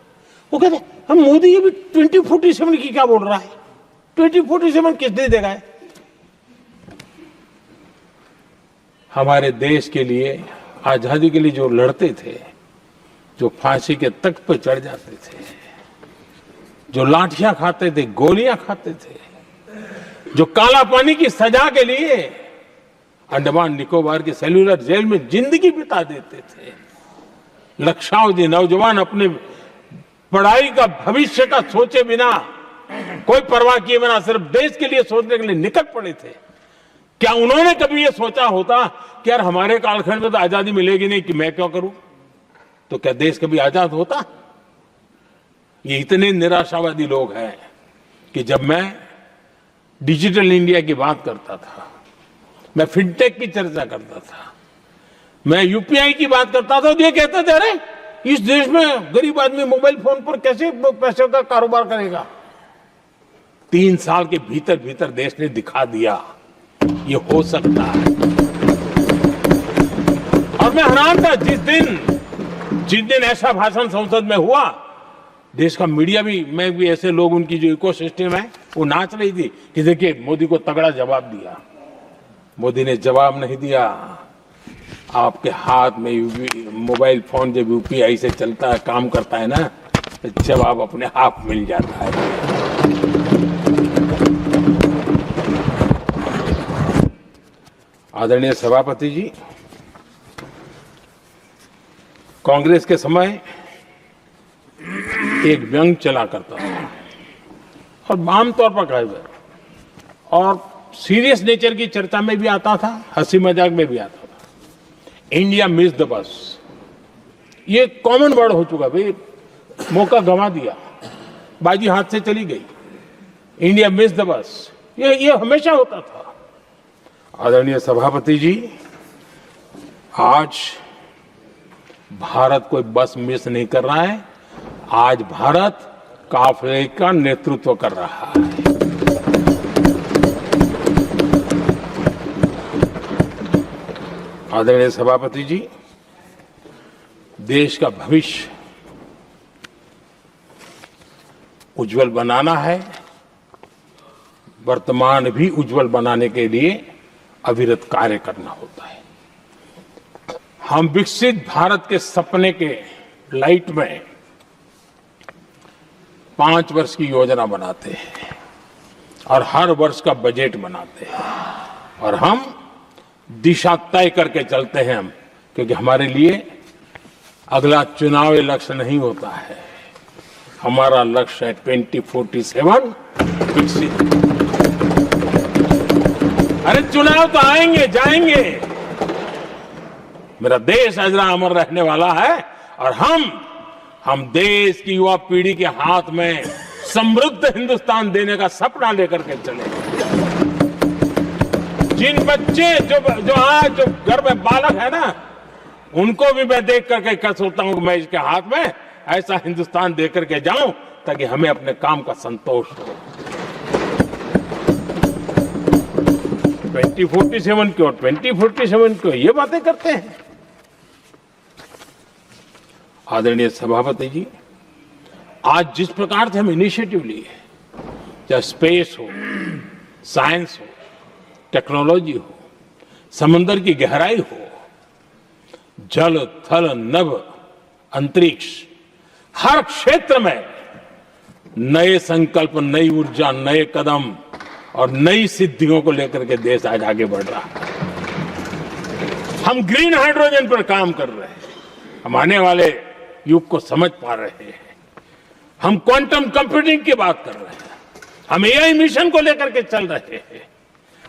वो कहते हैं हम मोदी ये भी 2047 की क्या बोल रहा है, 2047 किसने देगा है? हमारे देश के लिए, आजादी के लिए जो लड़ते थे, जो फांसी के तख्त पर चढ़ जाते थे, जो लाठियां खाते थे, गोलियां खाते थे, जो काला पानी की सजा के लिए अंडमान निकोबार की सेल्यूलर जेल में जिंदगी बिता देते थे, लक्षावधि नौजवान अपने पढ़ाई का, भविष्य का सोचे बिना, कोई परवाह किए बिना सिर्फ देश के लिए सोचने के लिए निकल पड़े थे। क्या उन्होंने कभी ये सोचा होता कि यार हमारे कालखंड में तो आजादी मिलेगी नहीं, कि मैं क्यों करूं? तो क्या देश कभी आजाद होता? ये इतने निराशावादी लोग हैं कि जब मैं डिजिटल इंडिया की बात करता था, मैं फिनटेक की चर्चा करता था, मैं यूपीआई की बात करता था, तो ये कहते थे अरे इस देश में गरीब आदमी मोबाइल फोन पर कैसे पैसे का कारोबार करेगा? 3 साल के भीतर भीतर देश ने दिखा दिया ये हो सकता है। और मैं हैरान था जिस दिन ऐसा भाषण संसद में हुआ, देश का मीडिया भी, मैं भी, ऐसे लोग, उनकी जो इकोसिस्टम है वो नाच रही थी कि देखिए मोदी को तगड़ा जवाब दिया। मोदी ने जवाब नहीं दिया। आपके हाथ में मोबाइल फोन जब यूपीआई से चलता है, काम करता है ना, तो जवाब अपने आप मिल जाता है। आदरणीय सभापति जी, कांग्रेस के समय एक व्यंग चला करता था और आमतौर पर कहा गया और सीरियस नेचर की चर्चा में भी आता था, हंसी मजाक में भी आता था। इंडिया मिस द बस, ये कॉमन वर्ड हो चुका भाई, मौका गंवा दिया, बाजी हाथ से चली गई। इंडिया मिस द बस, ये हमेशा होता था। आदरणीय सभापति जी, आज भारत कोई बस मिस नहीं कर रहा है, आज भारत काफिले का नेतृत्व कर रहा है। आदरणीय सभापति जी, देश का भविष्य उज्जवल बनाना है, वर्तमान भी उज्जवल बनाने के लिए अविरत कार्य करना होता है। हम विकसित भारत के सपने के लाइट में 5 वर्ष की योजना बनाते हैं और हर वर्ष का बजट बनाते हैं और हम दिशा तय करके चलते हैं हम, क्योंकि हमारे लिए अगला चुनावी लक्ष्य नहीं होता है, हमारा लक्ष्य है 2047 विकसित। अरे चुनाव तो आएंगे जाएंगे, मेरा देश अजरा अमर रहने वाला है और हम देश की युवा पीढ़ी के हाथ में समृद्ध हिंदुस्तान देने का सपना लेकर के चलेंगे। जिन बच्चे जो आज जो घर में बालक है ना, उनको भी मैं देख करके सोचता हूं कि मैं इसके हाथ में ऐसा हिंदुस्तान दे करके जाऊं ताकि हमें अपने काम का संतोष हो। 2047 क्यों, 2047 क्यों, ये बातें करते हैं। आदरणीय सभापति जी, आज जिस प्रकार से हम इनिशिएटिव लिए, चाहे स्पेस हो, साइंस हो, टेक्नोलॉजी हो, समंदर की गहराई हो, जल थल नभ अंतरिक्ष, हर क्षेत्र में नए संकल्प, नई ऊर्जा, नए कदम और नई सिद्धियों को लेकर के देश आज आगे बढ़ रहा है। हम ग्रीन हाइड्रोजन पर काम कर रहे हैं, हम आने वाले युग को समझ पा रहे हैं। हम क्वांटम कंप्यूटिंग की बात कर रहे हैं, हम एआई मिशन को लेकर के चल रहे हैं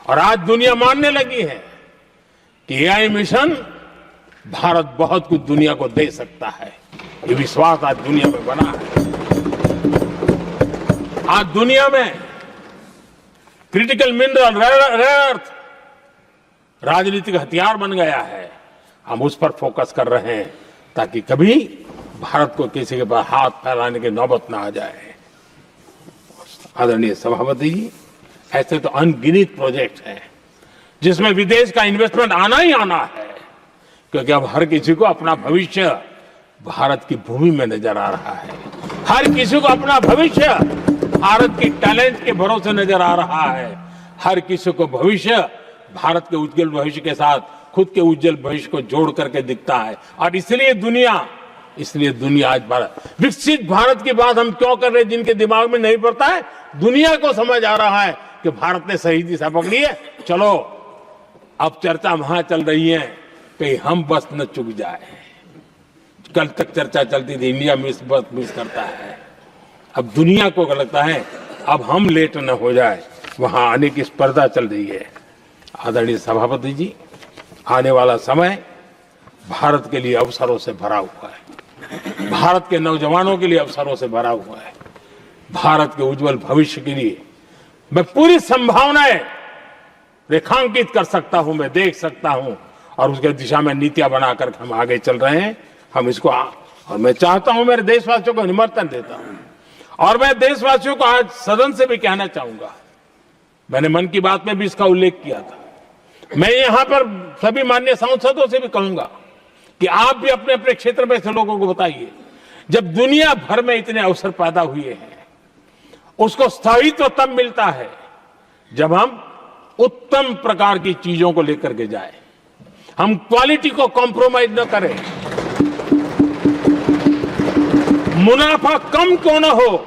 और आज दुनिया मानने लगी है कि एआई मिशन भारत बहुत कुछ दुनिया को दे सकता है। ये विश्वास आज दुनिया में बना है। आज दुनिया में क्रिटिकल मिनरल, रेयर अर्थ राजनीतिक हथियार बन गया है। हम उस पर फोकस कर रहे हैं ताकि कभी भारत को किसी के पास हाथ फैलाने की नौबत ना आ जाए। आदरणीय सभापति जी, ऐसे तो अनगिनत प्रोजेक्ट हैं जिसमें विदेश का इन्वेस्टमेंट आना ही आना है, क्योंकि अब हर किसी को अपना भविष्य भारत की भूमि में नजर आ रहा है। हर किसी को अपना भविष्य भारत की टैलेंट के भरोसे नजर आ रहा है। हर किसी को भविष्य भारत के उज्जवल भविष्य के साथ खुद के उज्जवल भविष्य को जोड़ करके दिखता है। और इसलिए दुनिया आज भारत, विकसित भारत की बात हम क्यों कर रहे हैं, जिनके दिमाग में नहीं पड़ता है, दुनिया को समझ आ रहा है कि भारत ने सही दिशा पकड़ी है। चलो अब चर्चा वहां चल रही है कहीं हम बस न चुक जाए। कल तक चर्चा चलती थी इंडिया मिस करता है, अब दुनिया को लगता है अब हम लेट न हो जाए, वहां आने की स्पर्धा चल रही है। आदरणीय सभापति जी, आने वाला समय भारत के लिए अवसरों से भरा हुआ है, भारत के नौजवानों के लिए अवसरों से भरा हुआ है। भारत के उज्जवल भविष्य के लिए मैं पूरी संभावनाएं रेखांकित कर सकता हूं, मैं देख सकता हूं और उसके दिशा में नीतियां बनाकर हम आगे चल रहे हैं। हम इसको और मैं चाहता हूं, मेरे देशवासियों को निमंत्रण देता हूं, और मैं देशवासियों को आज सदन से भी कहना चाहूंगा, मैंने मन की बात में भी इसका उल्लेख किया था, मैं यहां पर सभी माननीय सांसदों से भी कहूंगा कि आप भी अपने अपने क्षेत्र में से लोगों को बताइए, जब दुनिया भर में इतने अवसर पैदा हुए हैं, उसको स्थायित्व तब मिलता है जब हम उत्तम प्रकार की चीजों को लेकर के जाए, हम क्वालिटी को कॉम्प्रोमाइज न करें। मुनाफा कम क्यों न हो,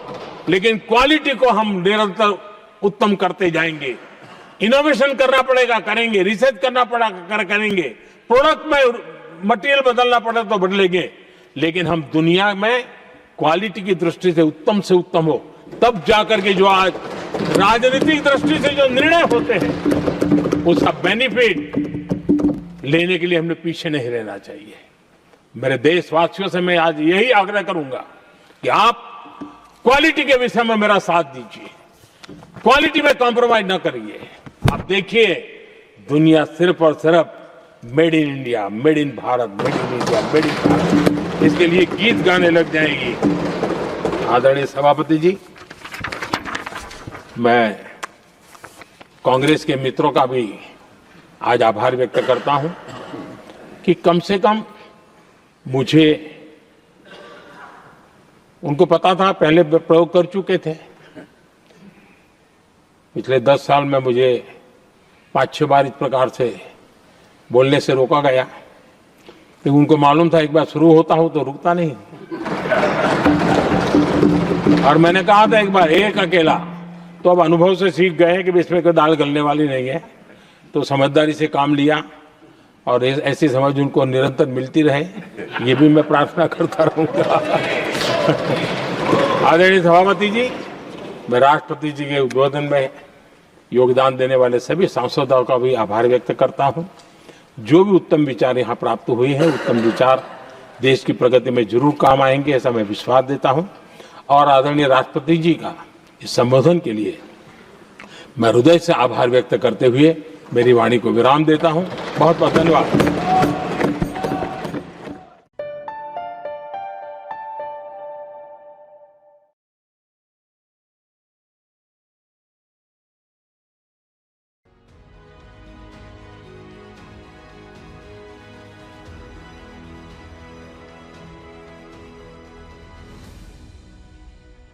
लेकिन क्वालिटी को हम निरंतर उत्तम करते जाएंगे। इनोवेशन करना पड़ेगा, करेंगे, रिसर्च करना पड़ेगा, करेंगे, प्रोडक्ट में मटेरियल बदलना पड़े तो बदलेंगे, लेकिन हम दुनिया में क्वालिटी की दृष्टि से उत्तम हो, तब जाकर के जो आज राजनीतिक दृष्टि से जो निर्णय होते हैं उसका बेनिफिट लेने के लिए हमने पीछे नहीं रहना चाहिए। मेरे देशवासियों से मैं आज यही आग्रह करूंगा कि आप क्वालिटी के विषय में मेरा साथ दीजिए, क्वालिटी में कॉम्प्रोमाइज ना करिए। आप देखिए, दुनिया सिर्फ और सिर्फ made in India, made in Bharat, made in India, made in Bharat, इसके लिए गीत गाने लग जाएगी। आदरणीय सभापति जी, मैं कांग्रेस के मित्रों का भी आज आभार व्यक्त करता हूं कि कम से कम मुझे, उनको पता था, पहले प्रयोग कर चुके थे, पिछले 10 साल में मुझे 5-6 बार इस प्रकार से बोलने से रोका गया, लेकिन उनको मालूम था एक बार शुरू होता हूं तो रुकता नहीं। और मैंने कहा था एक बार, एक अकेला, तो अब अनुभव से सीख गए हैं कि इसमें कोई दाल गलने वाली नहीं है, तो समझदारी से काम लिया और ऐसी समझ उनको निरंतर मिलती रहे, ये भी मैं प्रार्थना करता रहूंगा। आदरणीय सभापति जी, मैं राष्ट्रपति जी के उद्बोधन में योगदान देने वाले सभी सांसदों का भी आभार व्यक्त करता हूं। जो भी उत्तम विचार यहाँ प्राप्त हुए हैं, उत्तम विचार देश की प्रगति में जरूर काम आएंगे, ऐसा मैं विश्वास देता हूं। और आदरणीय राष्ट्रपति जी का इस संबोधन के लिए मैं हृदय से आभार व्यक्त करते हुए मेरी वाणी को विराम देता हूं। बहुत बहुत धन्यवाद।